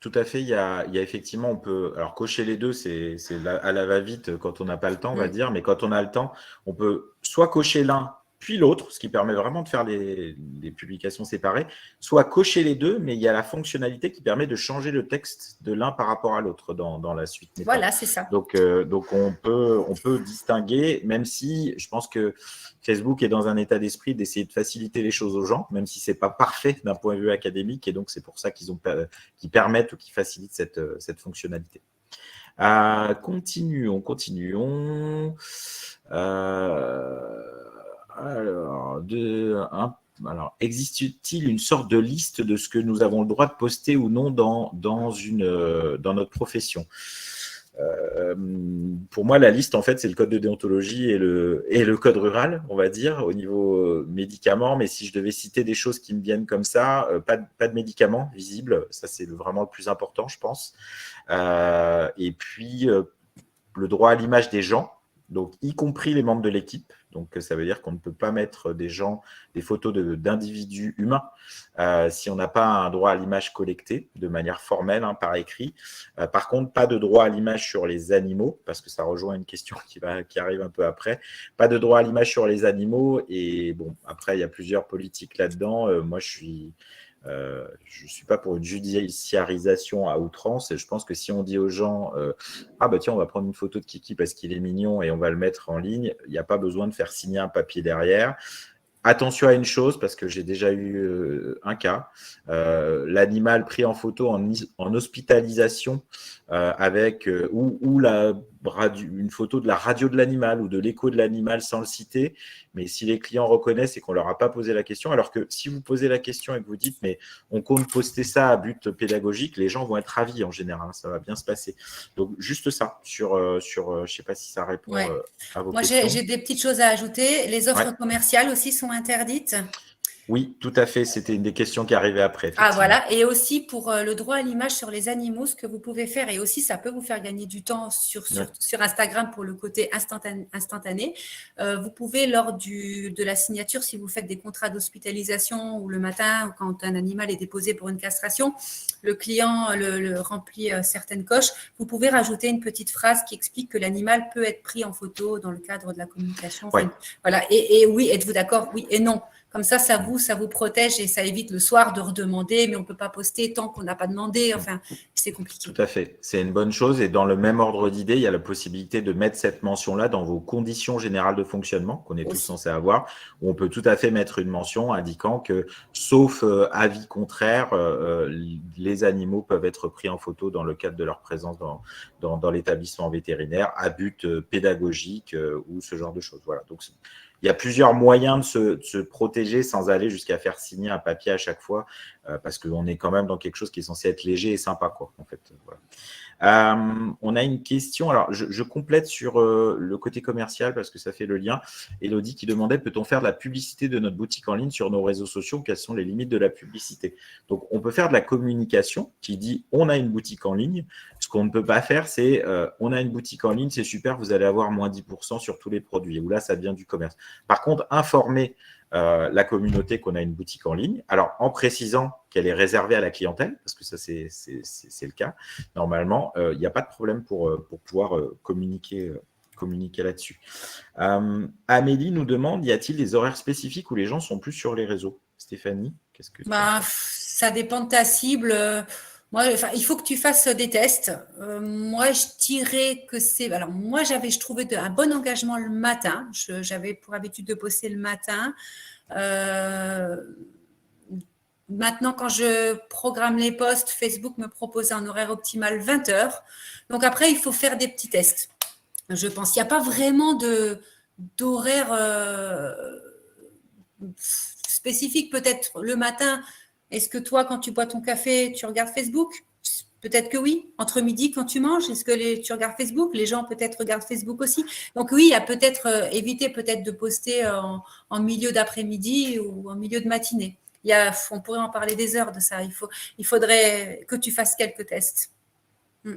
Tout à fait, il y a effectivement, on peut, alors cocher les deux, c'est à la va-vite quand on n'a pas le temps, on va dire, mais quand on a le temps, on peut soit cocher l'un, puis l'autre, ce qui permet vraiment de faire les publications séparées, soit cocher les deux, mais il y a la fonctionnalité qui permet de changer le texte de l'un par rapport à l'autre dans la suite Meta. Voilà, c'est ça. Donc on peut distinguer, même si je pense que Facebook est dans un état d'esprit d'essayer de faciliter les choses aux gens, même si ce n'est pas parfait d'un point de vue académique, et donc c'est pour ça qu'ils permettent ou qu'ils facilitent cette fonctionnalité. Continuons. Alors, existe-t-il une sorte de liste de ce que nous avons le droit de poster ou non dans notre profession? Pour moi, la liste, en fait, c'est le code de déontologie et le code rural, on va dire, au niveau médicaments. Mais si je devais citer des choses qui me viennent comme ça, pas de médicaments visibles. Ça, c'est vraiment le plus important, je pense. Et puis, le droit à l'image des gens, donc y compris les membres de l'équipe. Donc, ça veut dire qu'on ne peut pas mettre des photos d'individus humains si on n'a pas un droit à l'image collectée de manière formelle, par écrit. Par contre, pas de droit à l'image sur les animaux, parce que ça rejoint une question qui arrive un peu après. Pas de droit à l'image sur les animaux. Et bon, après, il y a plusieurs politiques là-dedans. Moi, je suis pas pour une judiciarisation à outrance. Et je pense que si on dit aux gens tiens, on va prendre une photo de Kiki parce qu'il est mignon et on va le mettre en ligne, il n'y a pas besoin de faire signer un papier derrière. Attention à une chose, parce que j'ai déjà eu un cas, l'animal pris en photo en hospitalisation avec où une photo de la radio de l'animal ou de l'écho de l'animal sans le citer, mais si les clients reconnaissent et qu'on ne leur a pas posé la question, alors que si vous posez la question et que vous dites mais on compte poster ça à but pédagogique, les gens vont être ravis en général, ça va bien se passer. Donc juste ça, je ne sais pas si ça répond Ouais. à vos Moi, questions. j'ai des petites choses à ajouter. Les offres Ouais. commerciales aussi sont interdites. Oui, tout à fait, c'était une des questions qui arrivaient après, Ah effectivement. voilà, et aussi pour le droit à l'image sur les animaux, ce que vous pouvez faire, et aussi ça peut vous faire gagner du temps Ouais. sur Instagram pour le côté instantané. Vous pouvez, lors de la signature, si vous faites des contrats d'hospitalisation ou le matin, ou quand un animal est déposé pour une castration, le client le remplit certaines coches, vous pouvez rajouter une petite phrase qui explique que l'animal peut être pris en photo dans le cadre de la communication. Enfin, Ouais. voilà. Et oui, êtes-vous d'accord? Oui et non. Comme ça vous protège et ça évite le soir de redemander, mais on ne peut pas poster tant qu'on n'a pas demandé. Enfin, c'est compliqué. Tout à fait. C'est une bonne chose. Et dans le même ordre d'idée, il y a la possibilité de mettre cette mention-là dans vos conditions générales de fonctionnement qu'on est tous Aussi. censés avoir, où on peut tout à fait mettre une mention indiquant que, sauf avis contraire, les animaux peuvent être pris en photo dans le cadre de leur présence dans l'établissement vétérinaire à but pédagogique ou ce genre de choses. Voilà. Donc, il y a plusieurs moyens de se protéger sans aller jusqu'à faire signer un papier à chaque fois, parce qu'on est quand même dans quelque chose qui est censé être léger et sympa, quoi, en fait. Voilà. On a une question, alors je complète sur le côté commercial parce que ça fait le lien. Elodie qui demandait, peut-on faire de la publicité de notre boutique en ligne sur nos réseaux sociaux? Quelles sont les limites de la publicité? Donc, on peut faire de la communication qui dit on a une boutique en ligne. Ce qu'on ne peut pas faire, c'est on a une boutique en ligne, c'est super, vous allez avoir moins 10% sur tous les produits. Où là, ça devient du commerce. Par contre, informer la communauté qu'on a une boutique en ligne, alors en précisant qu'elle est réservée à la clientèle, parce que ça, c'est le cas. Normalement, il n'y a pas de problème pour pouvoir communiquer là-dessus. Amélie nous demande, y a-t-il des horaires spécifiques où les gens sont plus sur les réseaux? Stéphanie, qu'est-ce que tu en penses? Ça dépend de ta cible. Moi, enfin, il faut que tu fasses des tests. Moi, je dirais que c'est. Alors, moi, je trouvais un bon engagement le matin. J'avais pour habitude de poster le matin. Maintenant, quand je programme les posts, Facebook me propose un horaire optimal 20 heures. Donc après, il faut faire des petits tests. Je pense qu'il n'y a pas vraiment d'horaire spécifique. Peut-être le matin, est-ce que toi, quand tu bois ton café, tu regardes Facebook? Peut-être que oui. Entre midi, quand tu manges, est-ce que tu regardes Facebook? Les gens peut-être regardent Facebook aussi. Donc oui, il y a peut-être éviter peut-être de poster en milieu d'après-midi ou en milieu de matinée. On pourrait en parler des heures de ça. Il faudrait que tu fasses quelques tests.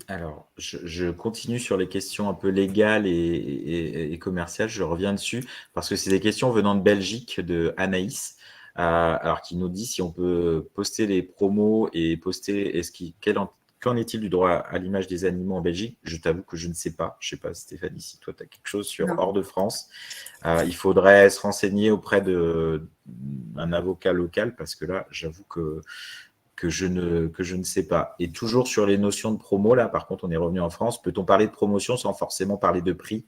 Alors, je continue sur les questions un peu légales et commerciales. Je reviens dessus parce que c'est des questions venant de Belgique, de Anaïs, alors qui nous dit si on peut poster les promos et poster, qu'en est-il du droit à l'image des animaux en Belgique? Je t'avoue que je ne sais pas. Je ne sais pas, Stéphanie, si toi, tu as quelque chose sur Non. hors de France. Il faudrait se renseigner auprès d'un avocat local parce que là, j'avoue que je ne sais pas. Et toujours sur les notions de promo, là, par contre, on est revenu en France. Peut-on parler de promotion sans forcément parler de prix?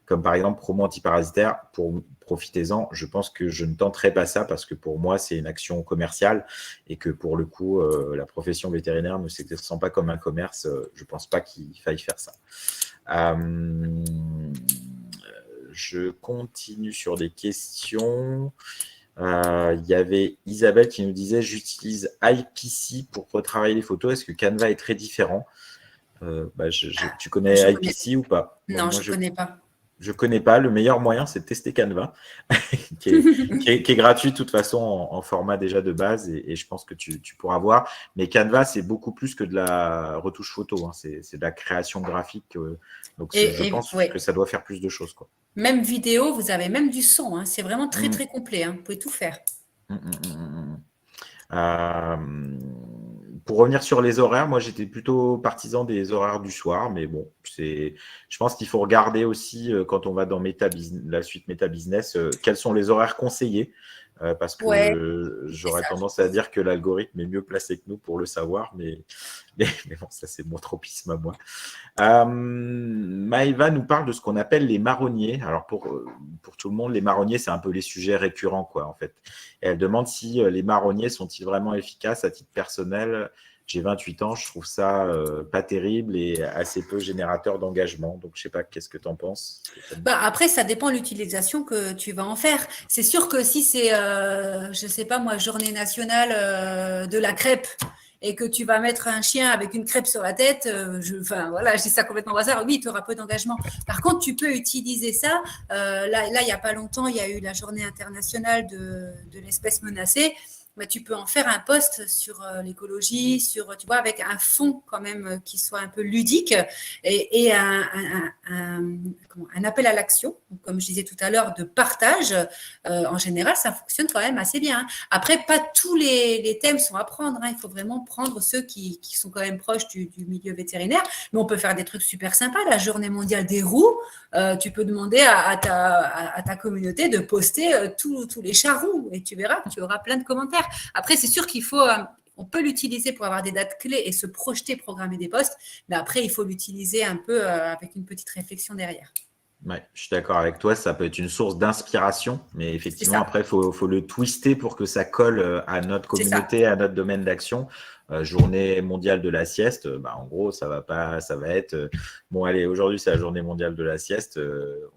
Comme par exemple promo antiparasitaire, profitez-en. Je pense que je ne tenterai pas ça parce que pour moi, c'est une action commerciale et que pour le coup, la profession vétérinaire ne s'exerçant pas comme un commerce, je ne pense pas qu'il faille faire ça. Je continue sur des questions. Il y avait Isabelle qui nous disait j'utilise iPC pour retravailler les photos. Est-ce que Canva est très différent? Tu connais iPC ou pas? Non, je ne connais pas. Je ne connais pas. Le meilleur moyen, c'est de tester Canva, qui est gratuit de toute façon en format déjà de base et je pense que tu pourras voir. Mais Canva, c'est beaucoup plus que de la retouche photo. Hein. C'est de la création graphique. Donc, je pense que ça doit faire plus de choses, quoi. Même vidéo, vous avez même du son. Hein. C'est vraiment très, très complet. Hein. Vous pouvez tout faire. Pour revenir sur les horaires, moi j'étais plutôt partisan des horaires du soir, mais bon, je pense qu'il faut regarder aussi quand on va dans la suite Meta Business, quels sont les horaires conseillés, parce que j'aurais tendance à dire que l'algorithme est mieux placé que nous pour le savoir, mais bon, ça c'est mon tropisme à moi. Maëva nous parle de ce qu'on appelle les marronniers. Alors pour tout le monde, les marronniers, c'est un peu les sujets récurrents, quoi, en fait. Et elle demande si les marronniers sont-ils vraiment efficaces à titre personnel. j'ai 28 ans, je trouve ça pas terrible et assez peu générateur d'engagement. Donc, je sais pas, qu'est-ce que tu en penses, Stéphanie? Bah, après, ça dépend de l'utilisation que tu vas en faire. C'est sûr que si c'est, je sais pas moi, journée nationale de la crêpe et que tu vas mettre un chien avec une crêpe sur la tête, enfin voilà, je dis ça complètement au hasard, oui, tu auras peu d'engagement. Par contre, tu peux utiliser ça. Là, il n'y a pas longtemps, il y a eu la journée internationale de l'espèce menacée. Bah, tu peux en faire un post sur l'écologie, sur, tu vois, avec un fond quand même qui soit un peu ludique et un appel à l'action, comme je disais tout à l'heure, de partage. En général, ça fonctionne quand même assez bien. Après, pas tous les thèmes sont à prendre. Il faut vraiment prendre ceux qui sont quand même proches du milieu vétérinaire. Mais on peut faire des trucs super sympas. La journée mondiale des roux, tu peux demander à ta communauté de poster tous les chats roux et tu verras que tu auras plein de commentaires. Après, c'est sûr qu'il faut, on peut l'utiliser pour avoir des dates clés et se projeter, programmer des posts, mais après, il faut l'utiliser un peu avec une petite réflexion derrière. Ouais, je suis d'accord avec toi, ça peut être une source d'inspiration, mais C'est effectivement, ça, après, faut le twister pour que ça colle à notre c'est ça. communauté, à notre domaine d'action. Journée mondiale de la sieste, bah, en gros, ça va pas, ça va être bon, allez, aujourd'hui, c'est la journée mondiale de la sieste.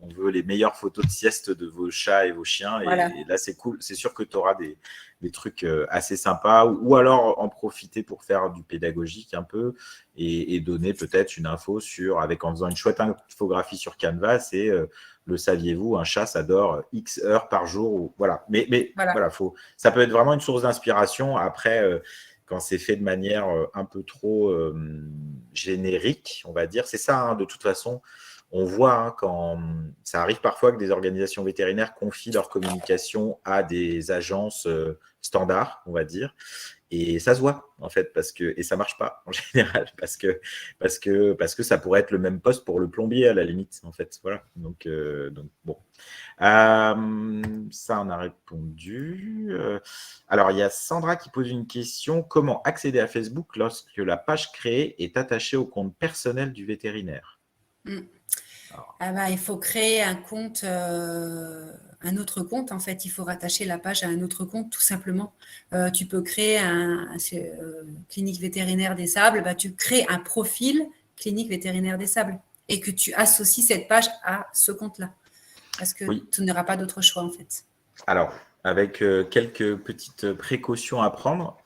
On veut les meilleures photos de sieste de vos chats et vos chiens, Voilà. et là, c'est cool. C'est sûr que tu auras des trucs assez sympas, ou alors en profiter pour faire du pédagogique un peu et donner peut-être une info sur, en faisant une chouette infographie sur Canva, c'est le saviez-vous, un chat, ça dort X heures par jour. Voilà. Mais Voilà. voilà, ça peut être vraiment une source d'inspiration. Après, quand c'est fait de manière un peu trop générique, on va dire, c'est ça, hein, de toute façon. On voit quand ça arrive parfois que des organisations vétérinaires confient leur communication à des agences standards, on va dire. Et ça se voit, en fait, et ça marche pas, en général, parce que ça pourrait être le même poste pour le plombier, à la limite, en fait. Voilà. Donc bon. Ça, on a répondu. Alors, il y a Sandra qui pose une question. Comment accéder à Facebook lorsque la page créée est attachée au compte personnel du vétérinaire? Ah bah, il faut créer un compte, un autre compte. En fait, il faut rattacher la page à un autre compte, tout simplement. Tu peux créer clinique vétérinaire des sables. Bah, tu crées un profil clinique vétérinaire des sables et que tu associes cette page à ce compte-là. Parce que Oui. tu n'auras pas d'autre choix, en fait. Alors, avec quelques petites précautions à prendre,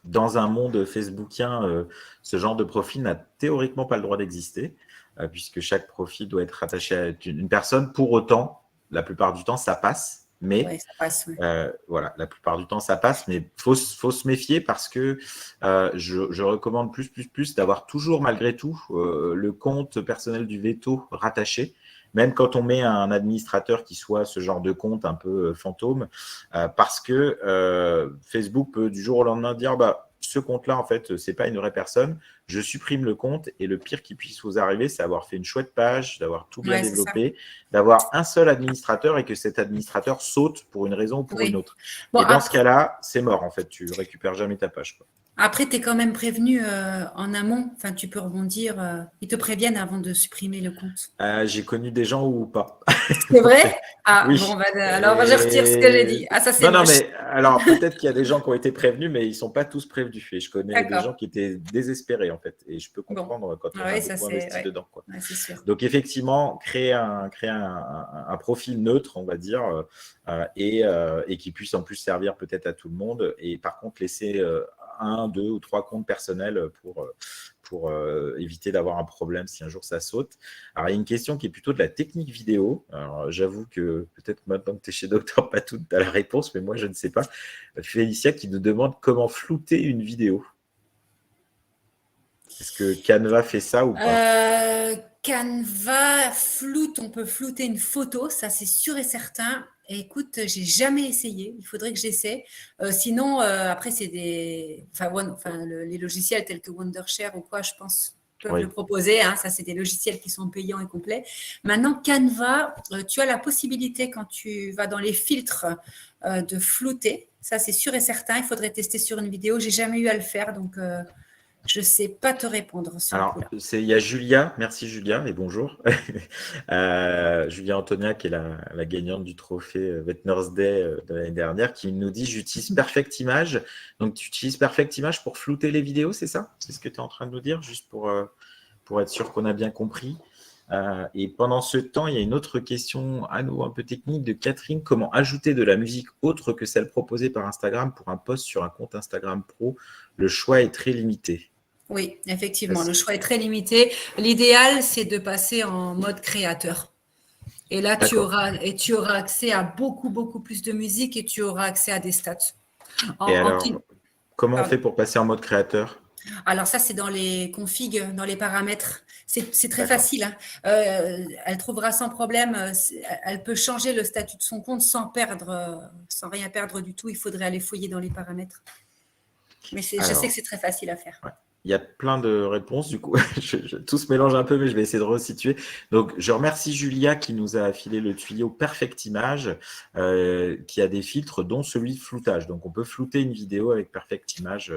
dans un monde facebookien, ce genre de profil n'a théoriquement pas le droit d'exister, puisque chaque profil doit être rattaché à une personne. Pour autant, la plupart du temps, ça passe. Mais Ouais, ça passe. Ouais. voilà, la plupart du temps, ça passe. Mais faut se méfier parce que je recommande plus d'avoir toujours, malgré tout, le compte personnel du veto rattaché. Même quand on met un administrateur qui soit ce genre de compte un peu fantôme, parce que Facebook peut du jour au lendemain dire bah, ce compte-là, en fait, c'est pas une vraie personne. Je supprime le compte et le pire qui puisse vous arriver, c'est d'avoir fait une chouette page, d'avoir tout bien Ouais, c'est ça. développé, d'avoir un seul administrateur et que cet administrateur saute pour une raison ou pour une Oui. autre. Bon, Et dans ce après, cas-là, c'est mort, en fait. Tu récupères jamais ta page, quoi. tu es quand même prévenu en amont. Enfin, tu peux rebondir. Ils te préviennent avant de supprimer le compte. J'ai connu des gens ou pas. C'est Donc, vrai? Ah, bon, oui. bah, alors je retire ce que j'ai dit. Ah, ça, c'est Non, non, moche. mais alors peut-être qu'il y a des gens qui ont été prévenus, mais ils ne sont pas tous prévenus. Et je connais des D'accord. gens qui étaient désespérés, en fait. Et je peux Bon. comprendre quand Ah on a oui, ça, beaucoup c'est investi ouais. dedans, quoi. Ouais, c'est sûr. Donc, effectivement, créer un profil neutre, on va dire, et qui puisse en plus servir peut-être à tout le monde. Et par contre, laisser un, deux ou trois comptes personnels pour éviter d'avoir un problème si un jour ça saute. Alors, il y a une question qui est plutôt de la technique vidéo. Alors, j'avoue que peut-être maintenant que tu es chez Dr Patou, tu as la réponse, mais moi, je ne sais pas. Félicia qui nous demande comment flouter une vidéo. Est-ce que Canva fait ça ou pas? Canva floute, on peut flouter une photo, ça c'est sûr et certain. Et écoute, j'ai jamais essayé, il faudrait que j'essaie. Sinon, après, c'est les logiciels tels que Wondershare ou quoi, je pense, peuvent Oui. le proposer. Hein. Ça, c'est des logiciels qui sont payants et complets. Maintenant, Canva, tu as la possibilité, quand tu vas dans les filtres, de flouter. Ça, c'est sûr et certain. Il faudrait tester sur une vidéo. J'ai jamais eu à le faire, donc Je ne sais pas te répondre sur le Alors, coup-là. il y a Julia, merci Julia et bonjour. Julia Antonia, qui est la gagnante du trophée Vetners Day de l'année dernière, qui nous dit: j'utilise Perfect Image. Donc, tu utilises Perfect Image pour flouter les vidéos, c'est ça? C'est ce que tu es en train de nous dire, juste pour être sûr qu'on a bien compris. Et pendant ce temps, il y a une autre question à nouveau un peu technique de Catherine. Comment ajouter de la musique autre que celle proposée par Instagram pour un post sur un compte Instagram pro? Le choix est très limité. Oui, effectivement, le choix est très limité. L'idéal, c'est de passer en mode créateur. Et là, tu D'accord. auras accès à beaucoup, beaucoup plus de musique et tu auras accès à des stats. Et En alors, comment on pardon. fait pour passer en mode créateur? Alors ça, c'est dans les configs, dans les paramètres. C'est très D'accord. facile, hein. Elle trouvera sans problème. Elle peut changer le statut de son compte sans rien perdre du tout. Il faudrait aller fouiller dans les paramètres. Mais je sais que Alors, c'est très facile à faire. ouais. Il y a plein de réponses, du coup, tout se mélange un peu, mais je vais essayer de resituer. Donc, je remercie Julia qui nous a filé le tuyau Perfect Image, qui a des filtres, dont celui de floutage. Donc, on peut flouter une vidéo avec Perfect Image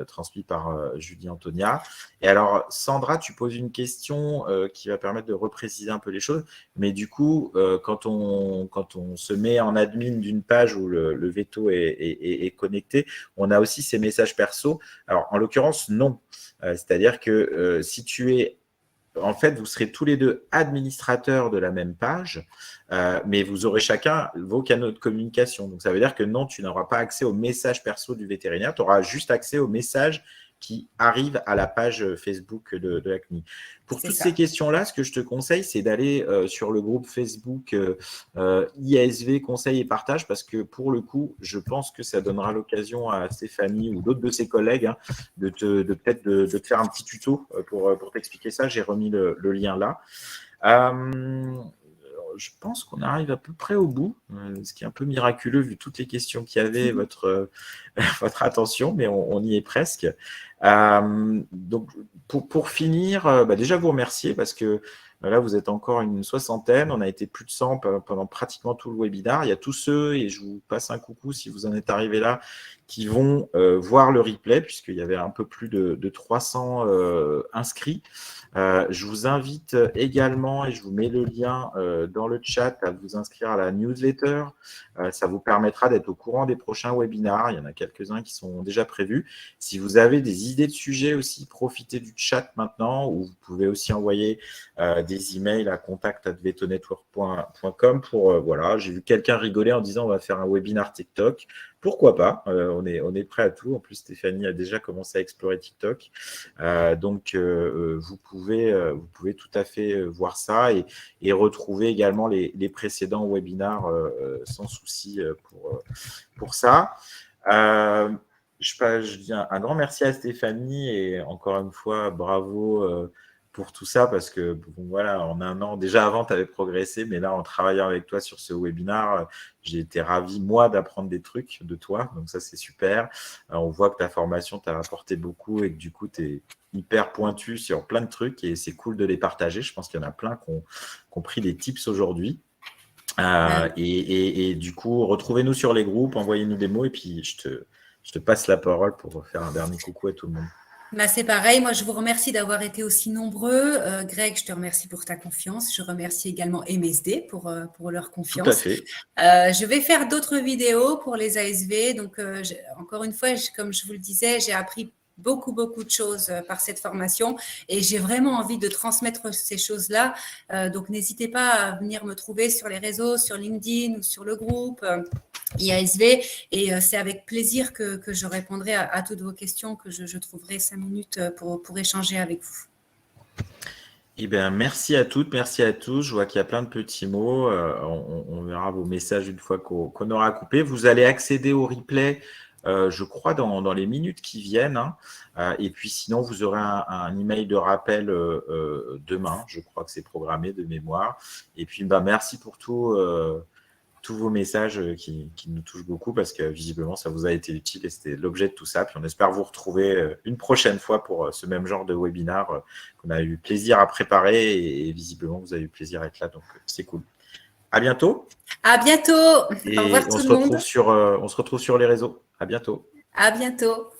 transmis par Julie Antonia. Et alors, Sandra, tu poses une question qui va permettre de repréciser un peu les choses. Mais du coup, quand on se met en admin d'une page où le veto est connecté, on a aussi ces messages perso. Alors, en l'occurrence, non. C'est-à-dire que si tu es en fait, vous serez tous les deux administrateurs de la même page, mais vous aurez chacun vos canaux de communication. Donc, ça veut dire que non, tu n'auras pas accès aux messages perso du vétérinaire, tu auras juste accès aux messages qui arrivent à la page Facebook de la CNI. Pour C'est toutes ces ça. questions-là, ce que je te conseille, c'est d'aller sur le groupe Facebook IASV Conseil et Partage, parce que pour le coup, je pense que ça donnera l'occasion à Stéphanie ou d'autres de ses collègues de peut-être de te faire un petit tuto pour t'expliquer ça. J'ai remis le lien là. Je pense qu'on arrive à peu près au bout, ce qui est un peu miraculeux vu toutes les questions qu'il y avait, votre attention, mais on y est presque. Donc, pour finir, déjà vous remercier parce que là, vous êtes encore une soixantaine. On a été plus de 100 pendant pratiquement tout le webinaire. Il y a tous ceux, et je vous passe un coucou si vous en êtes arrivé là, qui vont voir le replay, puisqu'il y avait un peu plus de 300 inscrits. Je vous invite également, et je vous mets le lien dans le chat, à vous inscrire à la newsletter. Ça vous permettra d'être au courant des prochains webinaires. Il y en a quelques-uns qui sont déjà prévus. Si vous avez des idées de sujets aussi, profitez du chat maintenant, ou vous pouvez aussi envoyer des emails à contact@vetonetwork.com pour, voilà, j'ai vu quelqu'un rigoler en disant on va faire un webinar TikTok. Pourquoi pas? On est prêt à tout. En plus, Stéphanie a déjà commencé à explorer TikTok. Donc, vous pouvez tout à fait voir ça et retrouver également les précédents webinaires sans souci pour ça. Je dis un grand merci à Stéphanie et encore une fois, bravo pour tout ça parce que bon, voilà, en un an, déjà avant, tu avais progressé, mais là, en travaillant avec toi sur ce webinaire, j'ai été ravi, moi, d'apprendre des trucs de toi. Donc ça, c'est super. On voit que ta formation t'a apporté beaucoup et que du coup, tu es hyper pointu sur plein de trucs et c'est cool de les partager. Je pense qu'il y en a plein qui ont pris des tips aujourd'hui. Et du coup, retrouvez-nous sur les groupes, envoyez-nous des mots et puis je te passe la parole pour faire un dernier coucou à tout le monde. C'est pareil, moi je vous remercie d'avoir été aussi nombreux. Greg, je te remercie pour ta confiance. Je remercie également MSD pour leur Tout à confiance. fait. Je vais faire d'autres vidéos pour les ASV. Donc, encore une fois, comme je vous le disais, j'ai appris beaucoup, beaucoup de choses par cette formation et j'ai vraiment envie de transmettre ces choses-là. Donc, n'hésitez pas à venir me trouver sur les réseaux, sur LinkedIn ou sur le groupe IASV et c'est avec plaisir que je répondrai à toutes vos questions, que je trouverai 5 minutes pour échanger avec vous. Eh bien, merci à toutes, merci à tous. Je vois qu'il y a plein de petits mots. On verra vos messages une fois qu'on aura coupé. Vous allez accéder au replay, je crois, dans les minutes qui viennent. Et puis sinon, vous aurez un email de rappel demain. Je crois que c'est programmé de mémoire. Et puis, merci pour tous vos messages qui nous touchent beaucoup parce que visiblement, ça vous a été utile et c'était l'objet de tout ça. Puis on espère vous retrouver une prochaine fois pour ce même genre de webinaire qu'on a eu plaisir à préparer et visiblement, vous avez eu plaisir à être là. Donc, c'est cool. À bientôt. À bientôt. Au Et revoir tout le monde. on se retrouve sur les réseaux. À bientôt. À bientôt.